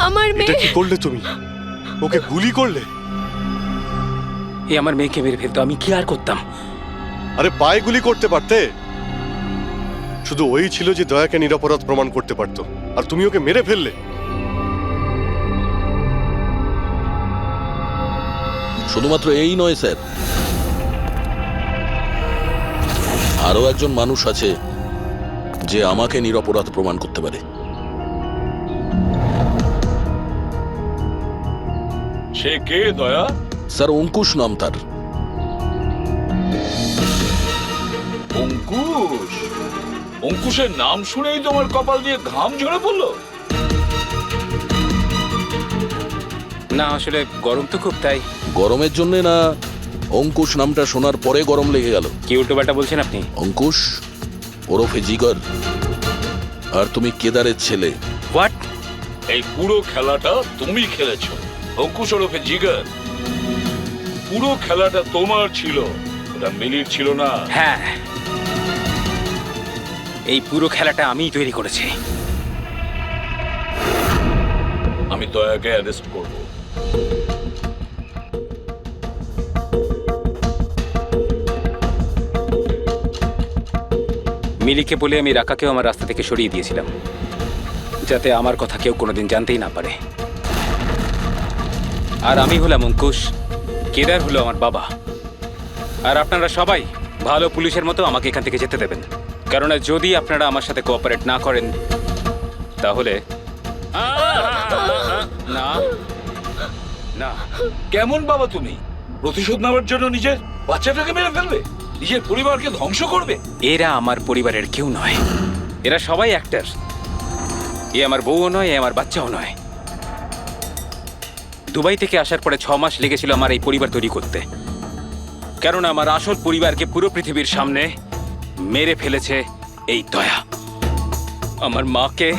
আমার এটা কি করলে তুমি? ওকে গুলি করলে? এ আমার মেয়েকে মেরে ফেলতো, আমি কি আর করতাম? আরে পায়ে গুলি করতে পারতে। শুধু ওই ছিল যে দয়াকে নিরপরাধ প্রমাণ করতে পারতো, আর তুমি ওকে মেরে ফেললে। শুধুমাত্র এই নয় স্যার, আরো একজন মানুষ আছে যে আমাকে নিরপরাধ প্রমাণ করতে পারে। সে কে দয়া? স্যার অঙ্কুশ নাম তার। অঙ্কুশ? অঙ্কুশের নাম শুনেই তোমার কপাল দিয়ে ঘাম ঝরে পড়লো? না আসলে গরম তো খুব, তাই। গরমের জন্য না, অঙ্কুশ নামটা শোনার পরে গরম লেগে গেল। কি উল্টোপাল্টা বলছেন আপনি? অঙ্কুশ ওরফে জিগর, আর তুমি কেদারের ছেলে। হোয়াট? এই পুরো খেলাটা তুমি খেলেছো অঙ্কুশ ওরফে জিগর। পুরো খেলাটা তোমার ছিল, ওটা মিলির ছিল না। হ্যাঁ, এই পুরো খেলাটা আমিই তৈরি করেছি। আমি দয়াকে অ্যারেস্ট করব। মিলিকে বলে আমি রাকাকেও আমার রাস্তা থেকে সরিয়ে দিয়েছিলাম, যাতে আমার কথা কেউ কোনোদিন জানতেই না পারে। আর আমি হলাম অঙ্কুশ, কেদার হলো আমার বাবা। আর আপনারা সবাই ভালো পুলিশের মতো আমাকে এখান থেকে যেতে দেবেন, কারণ যদি আপনারা আমার সাথে কোঅপারেট না করেন তাহলে না না। কেমন বাবা তুমি? প্রতিশোধ নেওয়ার জন্য নিজের বাচ্চাটাকে মেরে ফেলবে, নিজের পরিবারকে ধ্বংস করবে? এরা আমার পরিবারের কেউ নয়, এরা সবাই অ্যাক্টর। এ আমার বউও নয়, এ আমার বাচ্চাও নয়। দুবাই থেকে আসার পরে 6 মাস লেগেছিল আমার এই পরিবার তৈরি করতে, কারণ আমার আসল পরিবারকে পুরো পৃথিবীর সামনে মেরে ফেলেছে এই দয়া। আমার মাকে,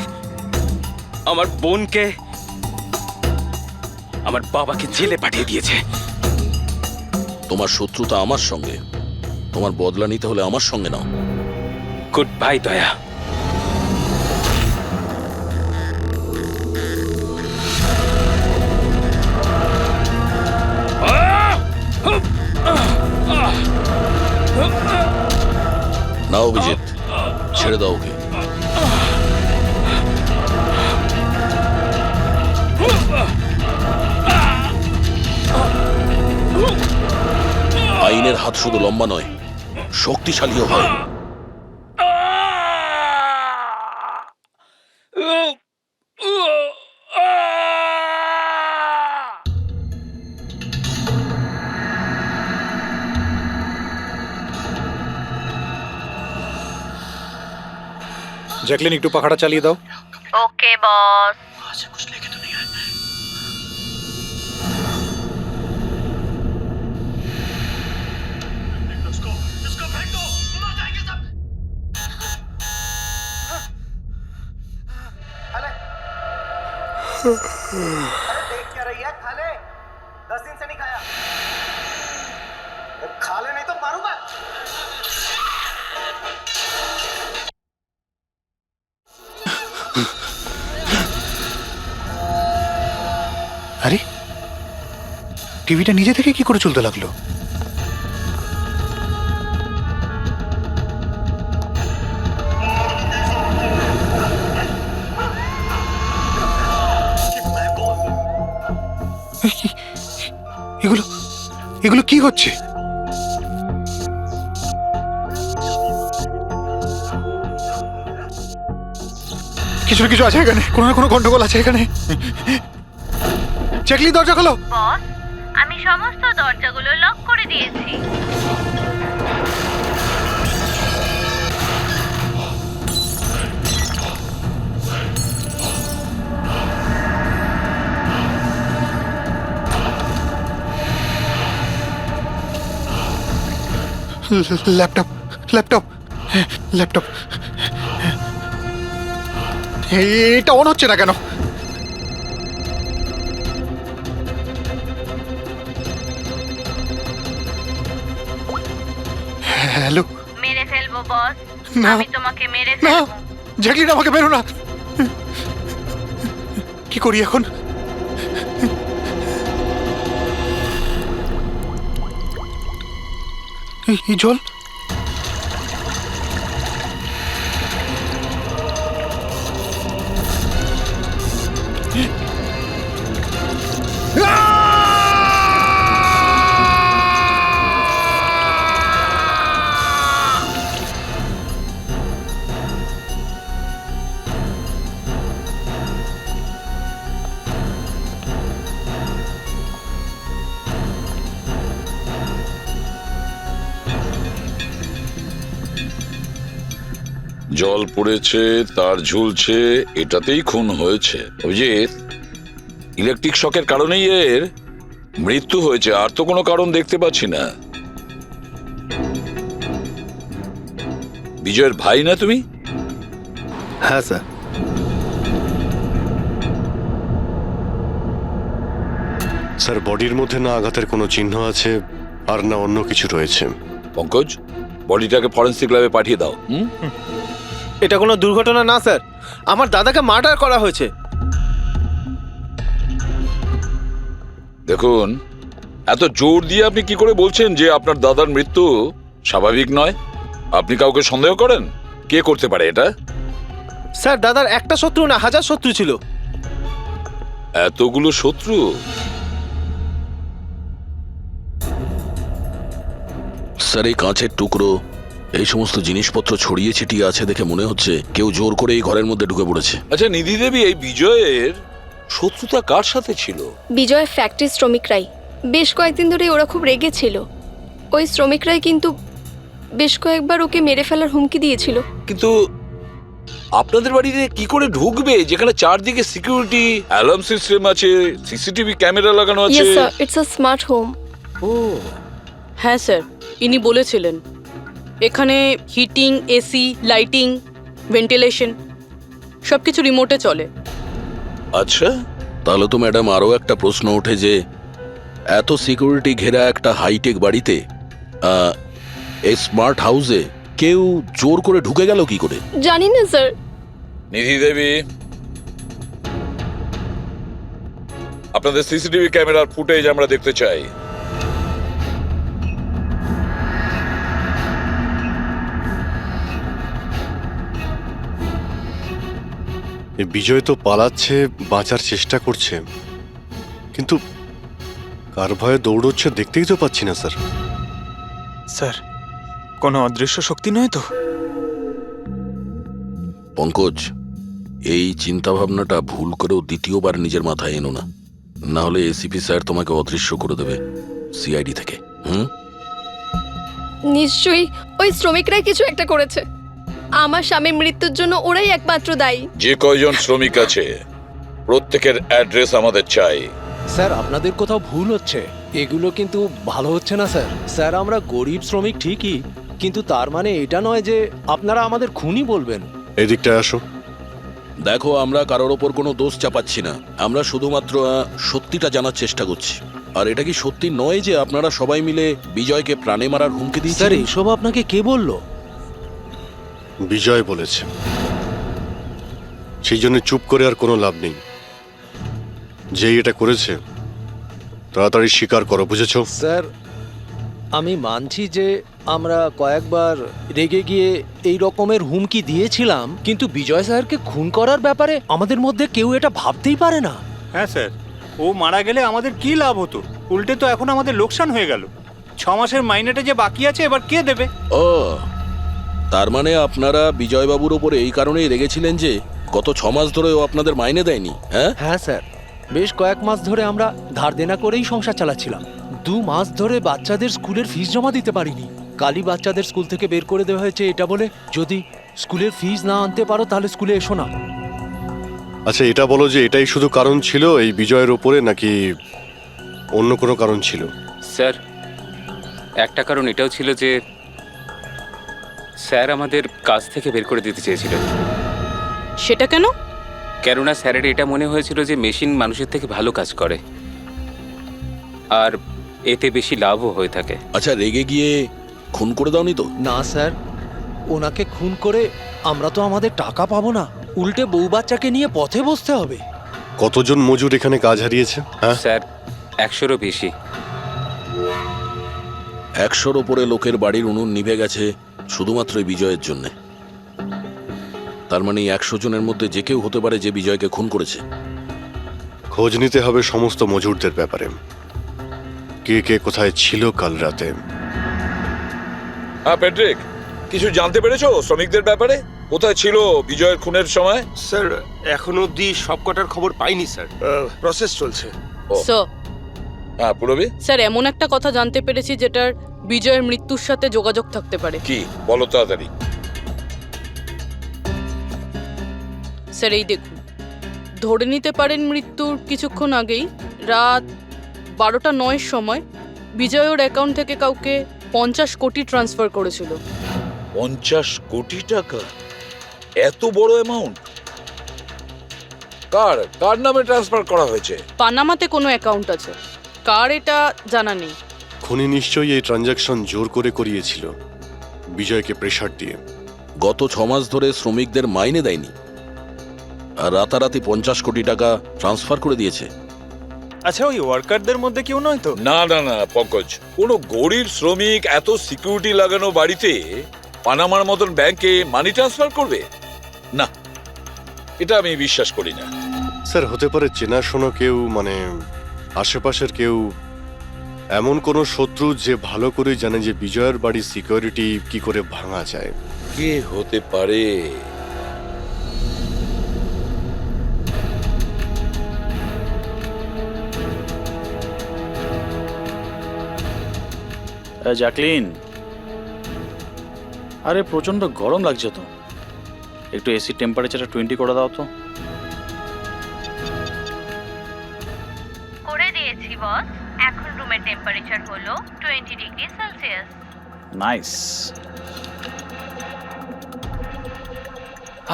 আমার বোনকে, আমার বাবাকে জেলে পাঠিয়ে দিয়েছে। তোমার শত্রুতা আমার সঙ্গে, তোমার বদলা নিতে হলে আমার সঙ্গে নাও। গুড বাই দয়া। না অভিজিৎ, ছেড়ে দাও ওকে। আইনের হাত শুধু লম্বা নয়, শক্তিশালীও হয়। জ্যাকলিন একটু পাখাটা চালিয়ে দাও। ওকে বস। देख क्या रही है? खा ले, 10 दिन से नहीं खाया। खा ले नहीं तो मारूंगा। আরে টিভিটা নিজে থেকে কি করে চলতে লাগলো? এগুলো এগুলো কি হচ্ছে? কিছু না কিছু আছে এখানে, কোনো না কোনো গন্ডগোল আছে এখানে। জ্যাকলি দরজা খোলো। বস, আমি সমস্ত দরজাগুলো লক করে দিয়েছি। ল্যাপটপ ল্যাপটপ ল্যাপটপ এটা অন হচ্ছে না কেন? হ্যালো। মেরে ফেলবো বস, না। আমি তোমাকে মেরে না ফেলবো। জ্যাকলিন, আমাকে বেরো না। কি করি এখন? এই জল জল পড়েছে, তার ঝুলছে, এটাতেই খুন হয়েছে। অভিজিৎ, ইলেকট্রিক শকের কারণেই এর মৃত্যু হয়েছে, আর তো কোনো কারণ দেখতে পাচ্ছি না। বিজয়ের ভাই না তুমি? হ্যাঁ স্যার। স্যার, বডির মধ্যে না আঘাতের কোনো চিহ্ন আছে আর না অন্য কিছু রয়েছে। পঙ্কজ, বডিটাকে ফরেন্সিক ল্যাবে পাঠিয়ে দাও। এটা কোনো দুর্ঘটনা না স্যার, আমার দাদাকে মার্ডার করা হয়েছে। দেখুন, এত জোর দিয়ে আপনি কি করে বলছেন যে আপনার দাদার মৃত্যু স্বাভাবিক নয়? আপনি কাউকে সন্দেহ করেন? কে করতে পারে এটা? স্যার, দাদার একটা শত্রু না, হাজার শত্রু ছিল। এতগুলো শত্রু? স্যার, এই কাঁচের টুকরো, এই সমস্ত জিনিসপত্র ছড়িয়ে ছিটিয়ে আছে দেখে মনে হচ্ছে কেউ জোর করে এই ঘরের মধ্যে ঢুকে পড়েছে। আচ্ছা নিধি দেবী, এই বিজয়ের শত্রুতা কার সাথে ছিল? বিজয় ফ্যাক্টরি শ্রমিকরাই। বেশ কয়েকদিন ধরে ওরা খুব রেগে ছিল। ওই শ্রমিকরাই কিন্তু বেশ কয়েকবার ওকে মেরে ফেলার হুমকি দিয়েছিল। কিন্তু আপনাদের বাড়িতে কি করে ঢুকবে যেখানে চারদিকে সিকিউরিটি, অ্যালার্ম সিস্টেম আছে, সিসিটিভি ক্যামেরা লাগানো আছে? Yes sir, it's a smart home. ও হ্যাঁ স্যার, ইনি বলেছিলেন এখানে হিটিং, এসি, লাইটিং, ভেন্টিলেশন সব কিছু রিমোটে চলে। আচ্ছা, তাহলে তো ম্যাডাম আরও একটা প্রশ্ন ওঠে যে এত সিকিউরিটি ঘেরা একটা হাইটেক বাড়িতে, এই স্মার্ট হাউসে কেউ জোর করে ঢুকে গেল কি করে? জানি না স্যার। নিধি দেবী, আপনাদের সিসিটিভি ক্যামেরার ফুটেজ আমরা দেখতে চাই। এই বিজয় তো পালাচ্ছে, বাঁচার চেষ্টা করছে, কিন্তু কার ভয়ে দৌড়চ্ছে দেখতেই তো পাচ্ছি না স্যার। স্যার, কোনো অদৃশ্য শক্তি নয় তো? পঙ্কজ, এই চিন্তাভাবনাটা ভুল করেও দ্বিতীয়বার নিজের মাথায় এনো না, না হলে এসিপি স্যার তোমাকে অদৃশ্য করে দেবে সিআইডি থেকে। নিশ্চয়ই ওই শ্রমিকরাই কিছু একটা করেছে। আমার স্বামীর মৃত্যুর জন্য ওরাই একমাত্র দায়ী। যে কয়জন শ্রমিক আছে প্রত্যেকের অ্যাড্রেস আমাদের চাই। স্যার, আপনাদের কোথাও ভুল হচ্ছে, এগুলো কিন্তু ভালো হচ্ছে না স্যার। স্যার, আমরা গরিব শ্রমিক ঠিকই, কিন্তু তার মানে এটা নয় যে আপনারা আমাদের খুনি বলবেন। এদিকটায় আসো। দেখো, আমরা কারোর ওপর কোনো দোষ চাপাচ্ছি না, আমরা শুধুমাত্র সত্যিটা জানার চেষ্টা করছি। আর এটা কি সত্যি নয় যে আপনারা সবাই মিলে বিজয়কে প্রাণে মারার হুমকি দিয়েছেন? স্যার, এসব আপনাকে কে বললো? বিজয় বলেছে, সেই জন্য চুপ করে আর কোনো লাভ নেই। যেই এটা করেছে তাড়াতাড়ি স্বীকার করো, বুঝেছো? স্যার, আমি মানছি যে আমরা কয়েকবার রেগে গিয়ে এই রকমের হুমকি দিয়েছিলাম, কিন্তু বিজয় স্যারকে খুন করার ব্যাপারে আমাদের মধ্যে কেউ এটা ভাবতেই পারে না। হ্যাঁ স্যার, ও মারা গেলে আমাদের কি লাভ হতো? উল্টে তো এখন আমাদের লোকসান হয়ে গেল। 6 মাসের মাইনেটা যে বাকি আছে এবার কে দেবে? ও, তার মানে আপনারা বিজয়বাবুর ওপরে এই কারণেই রেগেছিলেন যে গত 6 মাস ধরে ও আপনাদের মাইনে দেয়নি? হ্যাঁ স্যার, বেশ কয়েক মাস ধরে আমরা ধার দেনা করেই সংসার চালাচ্ছিলাম। 2 মাস ধরে বাচ্চাদের স্কুলের ফিস জমা দিতে পারিনি। কালই বাচ্চাদের স্কুল থেকে বের করে দেওয়া হয়েছে এটা বলে, যদি স্কুলের ফিস না আনতে পারো তাহলে স্কুলে এসো না। আচ্ছা, এটা বলো যে এটাই শুধু কারণ ছিল এই বিজয়ের ওপরে, নাকি অন্য কোনো কারণ ছিল? স্যার, একটা কারণ এটাও ছিল যে স্যার আমাদের কাজ থেকে বের করে দিতে চেয়েছিলেন। সেটা কেন? কেননা স্যারের এটা মনে হয়েছিল যে মেশিন মানুষের থেকে ভালো কাজ করে আর এতে বেশি লাভও হয়ে থাকে। আচ্ছা, রেগে গিয়ে খুন করে দাওনি তো? না স্যার, ওনাকে খুন করে আমরা তো আমাদের টাকা পাবো না, উল্টে বউ বাচ্চাকে নিয়ে পথে বসতে হবে। কতজন মজুর এখানে কাজ হারিয়েছে? হ্যাঁ স্যার, 100-এরও বেশি। 100-র ওপরে লোকের বাড়ির উনুন নিভে গেছে শুধুমাত্র এই বিজয়ের জন্য। তার মানে 100 জনের মধ্যে যে কেউ হতে পারে যে বিজয়কে খুন করেছে। খোঁজ নিতে হবে সমস্ত মজুরদের ব্যাপারে, কে কে কোথায় ছিল কাল রাতে। হ্যাঁ প্যাট্রিক, কিছু জানতে পেরেছো শ্রমিকদের ব্যাপারে? কোথায় ছিল বিজয়ের খুনের সময়? স্যার এখনো অবধি সব কটার খবর পাইনি স্যার, প্রসেস চলছে। স্যার, হ্যাঁ পুরবি, স্যার এমন একটা কথা জানতে পেরেছি যেটার বিজয়ের মৃত্যুর সাথে যোগাযোগ থাকতে পারে। কি বলো তাড়াতাড়ি। স্যার এই দেখুন, ধরে নিতে পারেন মৃত্যুর কিছুক্ষণ আগেই রাত 12:09 সময় বিজয় ওর অ্যাকাউন্ট থেকে কাউকে 50 কোটি ট্রান্সফার করেছিল। 50 কোটি টাকা? এত বড় অ্যামাউন্ট কার কার নামে ট্রান্সফার করা হয়েছে? পানামাতে কোনো অ্যাকাউন্ট আছে, কার এটা জানা নেই। খুনি নিশ্চয়ই এই ট্রানজাকশন জোর করে করিয়েছিল বিজয়কে প্রেসার দিয়ে। গত 6 মাস ধরে শ্রমিকদের মাইনে দেয়নি, আর রাতারাতি 50 কোটি টাকা ট্রান্সফার করে দিয়েছে। আচ্ছা, ওই ওয়ার্কারদের মধ্যে কেউ নয় তো? না না না পঙ্কজ, কোনো গরিব শ্রমিক এত সিকিউরিটি লাগানো বাড়িতে পানামার মতন ব্যাংকে মানি ট্রান্সফার করবে? না, এটা আমি বিশ্বাস করি না। স্যার হতে পারে চেনাশোনা কেউ, মানে আশেপাশের কেউ, এমন কোনো শত্রু যে ভালো করে জানে যে বিজয়ের বাড়ির সিকিউরিটি কি করে ভাঙা যায়। কে হতে পারে? জ্যাকলিন, আরে প্রচন্ড গরম লাগছে তো, একটু এসি টেম্পারেচারটা 20 করে দাও তো। করে দিয়েছি বস। এখন রুমের টেম্পারেচার হলো 20 ডিগ্রি সেলসিয়াস। নাইস।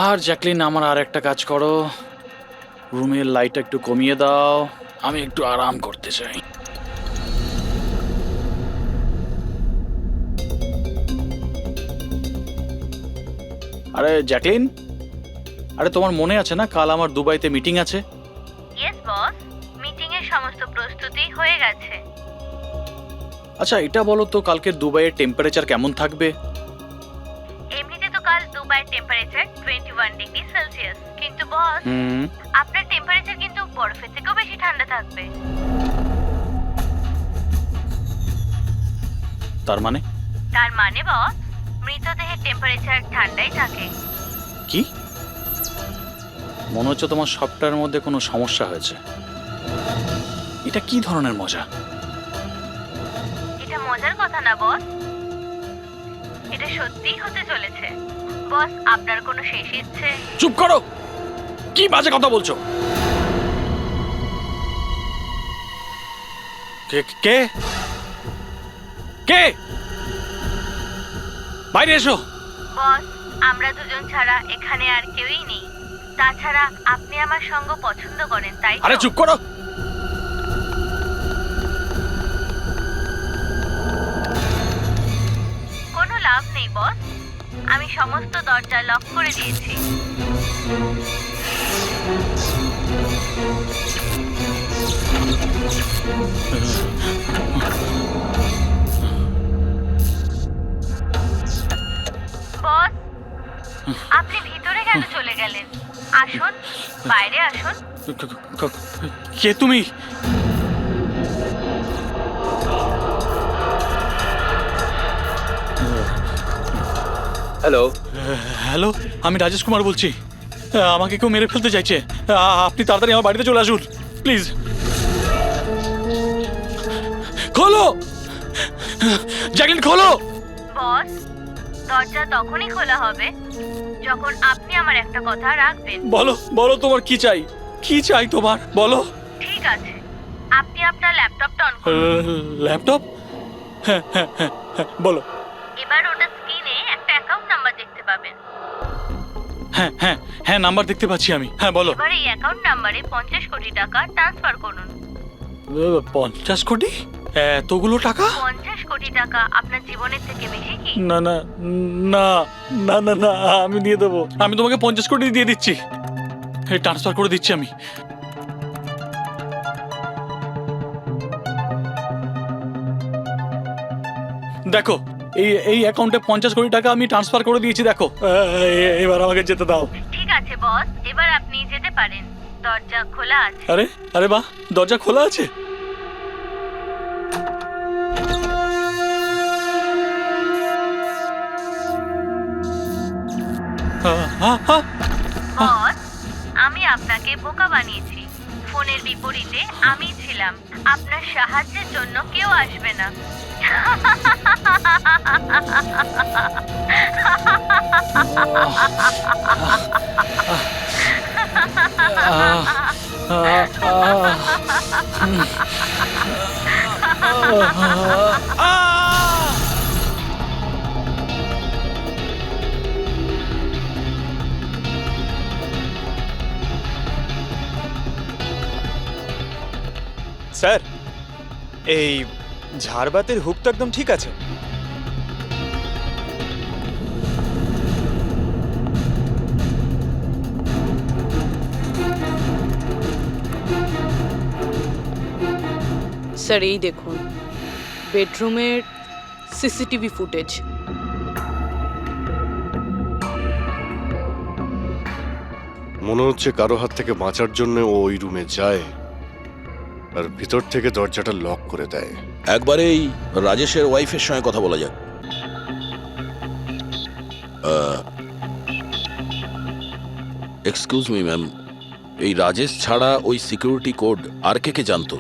আর জ্যাকলিন, আমার আর একটা কাজ করো, রুমের লাইটটা একটু কমিয়ে দাও, আমি একটু আরাম করতে চাই। আরে জ্যাকলিন, আরে তোমার মনে আছে না কাল আমার দুবাইতে মিটিং আছে? ইয়েস বস, মিটিং এর সমস্ত প্রস্তুতি হয়ে গেছে। আচ্ছা এটা বলো তো, কালকের দুবাইয়ের টেম্পারেচার কেমন থাকবে? এমনিতে তো কাল দুবাইয়ের টেম্পারেচার 21 ডিগ্রি সেলসিয়াস, কিন্তু বস আপনার টেম্পারেচার কিন্তু বরফের থেকেও বেশি ঠান্ডা থাকবে। তার মানে? তার মানে বস, মৃতদেহের টেম্পারেচার ঠান্ডাই থাকে। কি? মনে হচ্ছে তোমার সবটার মধ্যে কোনো সমস্যা হয়েছে। এটা কি ধরনের মজা? এটা মজার কথা না বস, এটা সত্যিই হতে চলেছে। বস, আপনার কোনো শেষ ইচ্ছে? চুপ করো, কি বাজে কথা বলছো? কে কে কে? বাইরে এসো। বস, আমরা দুজন ছাড়া এখানে আর কেউই নেই। তাছাড়া আপনি আমার সঙ্গ পছন্দ করেন, তাই তো? আরে চুপ করো। কোনো লাভ নেই বস, আমি সমস্ত দরজা লক করে দিয়েছি। বস, আপনি ভিতরে কেন চলে গেলেন? আসুন, বাইরে আসুন। কে তুমি? হ্যালো হ্যালো, আমি রাজেশ কুমার বলছি। আমাকে কেউ মেরে ফেলতে চাইছে, আপনি তাড়াতাড়ি আমার বাড়িতে চলে আসুন প্লিজ। খোলো জ্যাকলিন, খোলো। বস, দরজা তখনই খোলা হবে যখন আপনি আমার একটা কথা রাখবেন। বলো বলো, তোমার কি চাই? কি চাই তোমার, বলো। ঠিক আছে, আপনি আপনার ল্যাপটপটা অন করুন। ল্যাপটপ? হ্যাঁ হ্যাঁ হ্যাঁ হ্যাঁ, বলো। এবার ওটা স্ক্রিনে একটা অ্যাকাউন্ট নাম্বার দেখতে পাবেন। হ্যাঁ হ্যাঁ হ্যাঁ, নাম্বার দেখতে পাচ্ছি আমি। হ্যাঁ বলো। এবার এই অ্যাকাউন্ট নাম্বারে 50 কোটি টাকা ট্রান্সফার করুন। 50 কোটি? এতগুলো টাকা? 50 কোটি টাকা আপনার জীবনের থেকে বেশি কি? না না না না না না, আমি দিয়ে দেবো। আমি তোমাকে 50 কোটি দিয়ে দিচ্ছি, ট্রান্সফার করে দিচ্ছি আমি। দেখো এই অ্যাকাউন্টে 50 কোটি টাকা আমি ট্রান্সফার করে দিয়েছি, দেখো। এবার আমাকে যেতে দাও। ঠিক আছে বস, এবার আপনি যেতে পারেন, দরজা খোলা আছে। আরে বাহ, দরজা খোলা আছে। বস, আমি আপনাকে বোকা বানিয়েছি। ফোনের বিপরীতে আমি ছিলাম। আপনার সাহায্যের জন্য কেউ আসবে না। স্যার, এই ঝাড়বাতির হুক তো একদম ঠিক আছে। স্যার এই দেখুন বেডরুমের সিসিটিভি ফুটেজ। মনে হচ্ছে কারো হাত থেকে বাঁচার জন্য ও ওই রুমে যায় আর ভিতর থেকে দরজাটা লক করে দেয়। একবারে এই রাজেশের ওয়াইফের সঙ্গে কথা বলা যাক। এক্সকিউজ মি ম্যাম, এই রাজেশ ছাড়া ওই সিকিউরিটি কোড আর কে জানতো?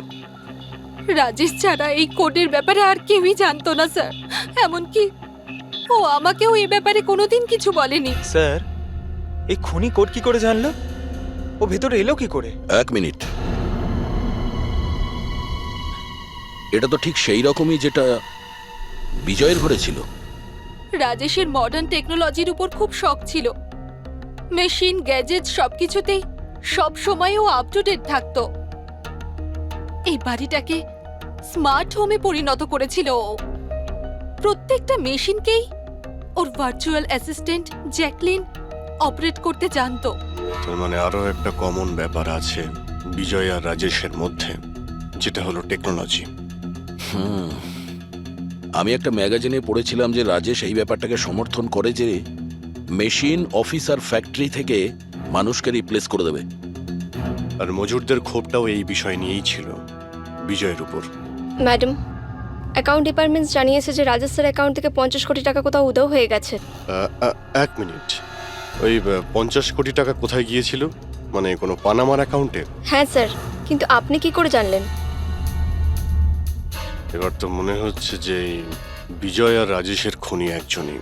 রাজেশ ছাড়া এই কোডের ব্যাপারে আর কেউই জানতো না স্যার। এমনকি ও আমাকেও এই ব্যাপারে কোনোদিন কিছু বলেনি। স্যার, এই খুনি কোড কি করে জানলো? ও ভেতরে এলো কি করে? এক মিনিট, এটা তো ঠিক সেই রকমই যেটা বিজয়ের ঘরে ছিল। রাজেশের মডার্ন টেকনোলজির উপর খুব শখ ছিল। মেশিন, গ্যাজেট সবকিছুতেই সব সময় ও আপ টু ডেট থাকতো। এই বাড়িটাকে স্মার্ট হোমে পরিণত করেছিল ও। প্রত্যেকটা মেশিনকেই ওর ভার্চুয়াল অ্যাসিস্ট্যান্ট জ্যাকলিন অপারেট করতে জানতো। তার মানে আরো একটা কমন ব্যাপার আছে বিজয় আর রাজেশের মধ্যে, যেটা হলো টেকনোলজি। আমি একটা ম্যাগাজিনে পড়েছিলাম যে রাজেশ এই ব্যাপারটাকে সমর্থন করে যে মেশিন, অফিস আর ফ্যাক্টরি থেকে মানুষকে রিপ্লেস করে দেবে। আর মজুরদের ক্ষোভটাও এই বিষয় নিয়েই ছিল, বিজয়ের উপর। ম্যাডাম, অ্যাকাউন্ট ডিপার্টমেন্টস জানিয়েছে যে রাজেশ স্যার অ্যাকাউন্ট থেকে 50 কোটি টাকা কোথাও উধাও হয়ে গেছে। এক মিনিট, ওই 50 কোটি টাকা কোথায় গিয়েছিল? মানে কোনো পানামার অ্যাকাউন্টে? হ্যাঁ স্যার, কিন্তু আপনি কি করে জানলেন? এবার তো মনে হচ্ছে যে বিজয় আর রাজেশের খুনি একজনই,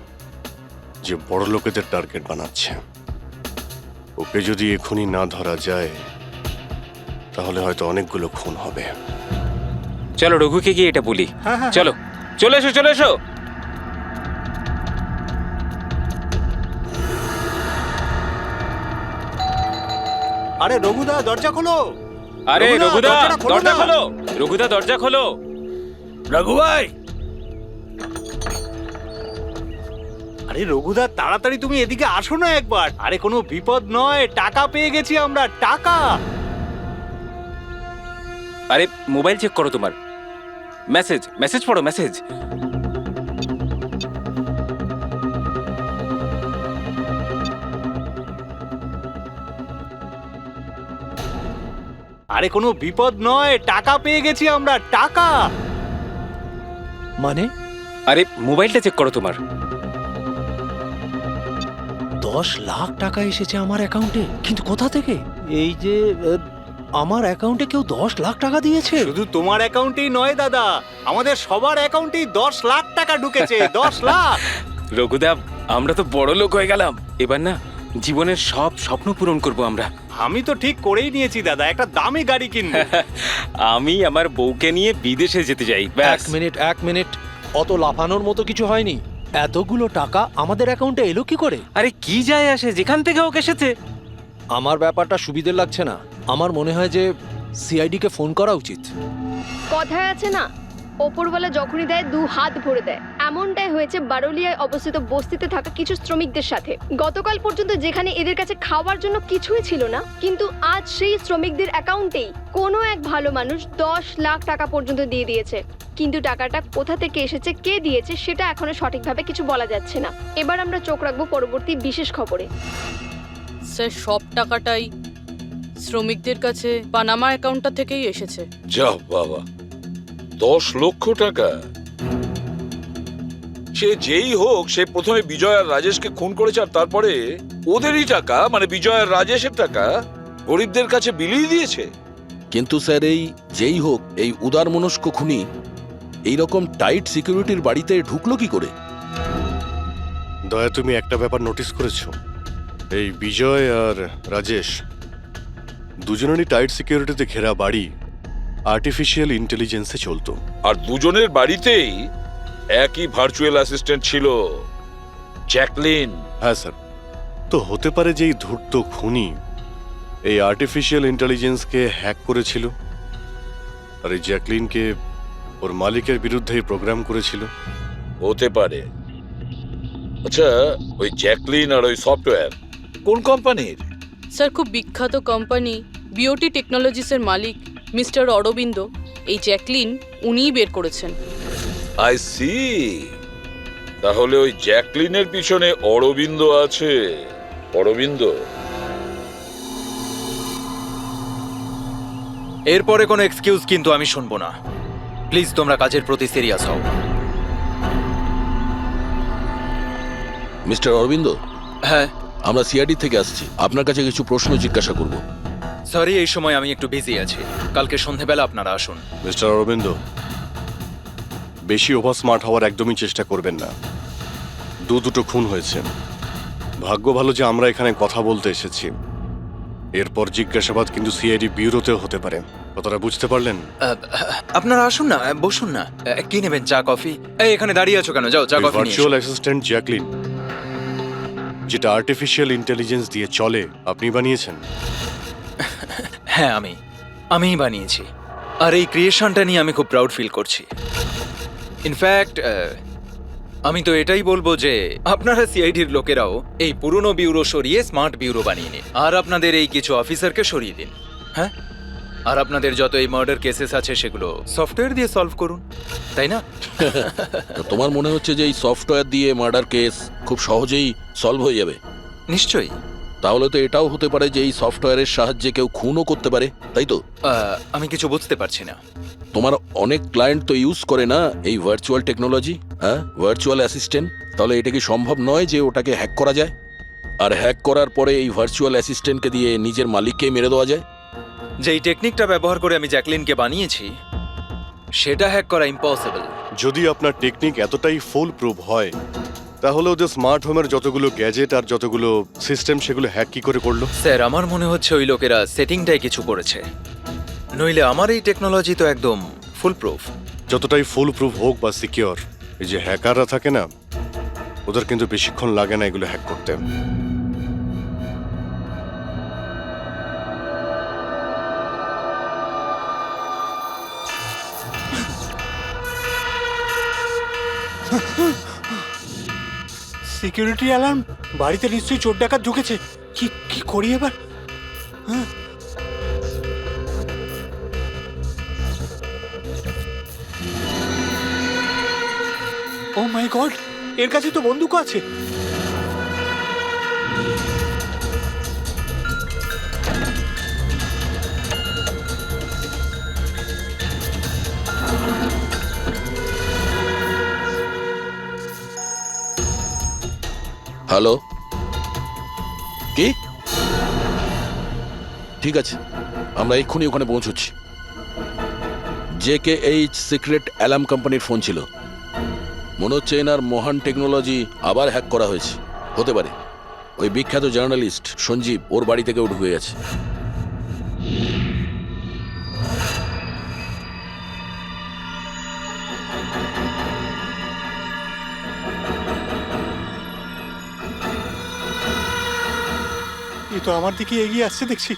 যে বড় লোকেদের টার্গেট বানাচ্ছে। ওকে যদি এখনই না ধরা যায় তাহলে হয়তো অনেকগুলো খুন হবে। চলো রঘুকে গিয়ে এটা বলি। চলো, চলে এসো, চলে এসো। আরে রঘুদা, দরজা খোলো। আরে রঘুদা, দরজা খোলো। রঘুদা, দরজা খোলো। রঘু ভাই, আরে রঘুদা, তাড়াতাড়ি তুমি এদিকে আসো না একবার। আরে কোনো বিপদ নয়, টাকা পেয়ে গেছি আমরা, টাকা। আরে মোবাইল চেক করো তোমার। মেসেজ মেসেজ পড়ো, মেসেজ। আরে কোনো বিপদ নয়, টাকা পেয়ে গেছি আমরা, টাকা। মানে? আরে মোবাইলটা চেক করো তোমার। 10 লাখ টাকা এসেছে আমার অ্যাকাউন্টে, কিন্তু কোথা থেকে? এই যে আমার অ্যাকাউন্টে কেউ 10 লাখ টাকা দিয়েছে? শুধু তোমার অ্যাকাউন্টেই নয় দাদা, আমাদের সবার অ্যাকাউন্টেই 10 লাখ টাকা ঢুকেছে। 10 লাখ। রঘুদা, আমরা তো বড় লোক হয়ে গেলাম। এবার না জীবনের সব স্বপ্ন পূরণ করব আমরা। আমি তো ঠিক করেই নিয়েছি দাদা, একটা দামি গাড়ি কিনবো। আমি আমার বউকে নিয়ে বিদেশে যেতে চাই। ব্যাস। এক মিনিট, অত লাফানোর মতো কিছু হয়নি। এতগুলো টাকা আমাদের অ্যাকাউন্টে এলো কি করে? আরে কি যায় আসে, যেখান থেকে হোক এসেছে। আমার ব্যাপারটা সুবিধে লাগছে না। আমার মনে হয় যে সিআইডি কে ফোন করা উচিত। কথায় আছে না, ওপরওয়ালা যখনই দেয় 2 হাত ভরে দেয়। এমনটাই হয়েছে বারোলিয়ায় অবস্থিত বস্তিতে থাকা কিছু শ্রমিকদের সাথে। গতকাল পর্যন্ত যেখানে এদের কাছে খাওয়ার জন্য কিছুই ছিল না, কিন্তু আজ সেই শ্রমিকদের অ্যাকাউন্টেই কোনো এক ভালো মানুষ 10 লাখ টাকা পর্যন্ত দিয়ে দিয়েছে। কিন্তু টাকাটা কোথা থেকে এসেছে, কে দিয়েছে, সেটা এখনো সঠিকভাবে কিছু বলা যাচ্ছে না। এবার আমরা চোখ রাখবো পরবর্তী বিশেষ খবরে। স্যার, সব টাকাটাই শ্রমিকদের কাছে পানামা অ্যাকাউন্টটা থেকেই এসেছে। যা বাবা, 10 লক্ষ টাকা! সে যেই হোক, সে প্রথমে বিজয় আর রাজেশকে খুন করেছে, আর তারপরে ওদেরই টাকা, মানে বিজয় আর রাজেশের টাকা গরিবদের কাছে বিলিয়ে দিয়েছে। কিন্তু স্যার, এই যেই হোক, এই উদার মনস্ক খুনি এইরকম টাইট সিকিউরিটির বাড়িতে ঢুকলো কি করে? দয়া, তুমি একটা ব্যাপার নোটিস করেছো? এই বিজয় আর রাজেশ দুজনেরই টাইট সিকিউরিটিতে ঘেরা বাড়ি আর্টিফিশিয়াল ইন্টেলিজেন্সে চলতো। আর দুজনের বাড়িতেই একই ভার্চুয়াল অ্যাসিস্ট্যান্ট ছিল, জ্যাকলিন। হ্যাঁ স্যার, তো হতে পারে যে এই ধূর্ত খুনি এই আর্টিফিশিয়াল ইন্টেলিজেন্সকে হ্যাক করেছিল আর এই জ্যাকলিনকে ওর মালিকের বিরুদ্ধে প্রোগ্রাম করেছিল। হতে পারে। আচ্ছা, ওই জ্যাকলিন আর ওই সফটওয়্যার কোন কোম্পানির? স্যার, খুব বিখ্যাত কোম্পানি বিওটি টেকনোলজিসের মালিক মিস্টার অরবিন্দ। এই জ্যাকলিন উনিই বের করেছেন। I see. তাহলে ওই জ্যাকলিনের পিছনে অরবিন্দ আছে। অরবিন্দ এরপরে কোনো এক্সকিউজ কিন্তু আমি শুনবো না। প্লিজ তোমরা কাজের প্রতি সিরিয়াস হও। মিস্টার অরবিন্দ। হ্যাঁ, আমরা সিআইডি থেকে আসছি, আপনার কাছে কিছু প্রশ্ন জিজ্ঞাসা করব। সরি, এই সময় আমি একটু বিজি আছি। কালকে সন্ধেবেলা আপনারা আসুন। মিস্টার অরবিন্দ, বেশি ওভার স্মার্ট হওয়ার একদমই চেষ্টা করবেন না। দুটো খুন হয়েছে, ভাগ্য ভালো যে আমরা এখানে কথা বলতে এসেছি। এরপর জিজ্ঞাসাবাদ কিন্তু সিআইডি ব্যুরোতেও হতে পারে। কথাটা বুঝতে পারলেন? আপনারা আসুন না, বসুন না। কি নেবেন, চা কফি? এই এখানে দাঁড়িয়ে আছো কেন? যাও চা কফি নিয়ে ভার্চুয়াল এসো। অ্যাসিস্ট্যান্ট জ্যাকলিন, যেটা আর্টিফিশিয়াল ইন্টেলিজেন্স দিয়ে চলে, আপনি বানিয়েছেন? হ্যাঁ, আমিই বানিয়েছি। আর এই ক্রিয়েশনটা নিয়ে আমি খুব প্রাউড ফিল করছি। ইনফ্যাক্ট আমি তো এটাই বলবো যে আপনারা সিআইডির লোকেরাও এই পুরনো ব্যুরো সরিয়ে স্মার্ট ব্যুরো বানিয়ে নিন, আর আপনাদের এই কিছু অফিসারকে সরিয়ে দিন। হ্যাঁ, আর আপনাদের যত এই মার্ডার কেসেস আছে সেগুলো সফটওয়্যার দিয়ে সলভ করুন, তাই না? তোমার মনে হচ্ছে যে এই সফটওয়্যার দিয়ে মার্ডার কেস খুব সহজেই সলভ হয়ে যাবে? নিশ্চয়ই। তাহলে তো এটাও হতে পারে যে এই সফটওয়্যারের সাহায্যে কেউ খুনও করতে পারে, তাই তো? আমি কিছু বুঝতে পারছি না। তোমার অনেক ক্লায়েন্ট তো ইউজ করে না এই ভার্চুয়াল টেকনোলজি, হ্যাঁ, ভার্চুয়াল অ্যাসিস্ট্যান্ট। তাহলে এটা কি সম্ভব নয় যে ওটাকে হ্যাক করা যায়, আর হ্যাক করার পরে এই ভার্চুয়াল অ্যাসিস্ট্যান্টকে দিয়ে নিজের মালিককে মেরে দেওয়া যায়? যেই টেকনিকটা ব্যবহার করে আমি জ্যাকলিনকে বানিয়েছি সেটা হ্যাক করা ইম্পসিবল। যদি আপনার টেকনিক এতটাই ফুল প্রুফ হয়, তাহলে ওদের স্মার্ট হোমের যতগুলো গ্যাজেট আর যতগুলো সিস্টেম, সেগুলো হ্যাক কি করে করলো? স্যার, আমার মনে হচ্ছে ওই লোকেরা সেটিংটাই কিছু করেছে, নইলে আমার এই টেকনোলজি তো একদম ফুল প্রুফ। যতটাই ফুল প্রুফ হোক বা সিকিউর, এই যে হ্যাকাররা থাকে না, ওদের কিন্তু বেশিক্ষণ লাগে না এগুলো হ্যাক করতে। Security alarm! বাড়িতে নিশ্চয়ই চোর ডাকাত ঢুকেছে। কি করি এবার? ও মাই গড, এর কাছে তো বন্দুক আছে। হ্যালো, কি? ঠিক আছে, আমরা এক্ষুনি ওখানে পৌঁছচ্ছি। JKH সিক্রেট অ্যালার্ম কোম্পানির ফোন ছিল। মনে হচ্ছে এনার মহান টেকনোলজি আবার হ্যাক করা হয়েছে। হতে পারে ওই বিখ্যাত জার্নালিস্ট সঞ্জীব ওর বাড়ি থেকেও ঢুকে গেছে। এ তো আমার দিকে এগিয়ে আসছে দেখছি।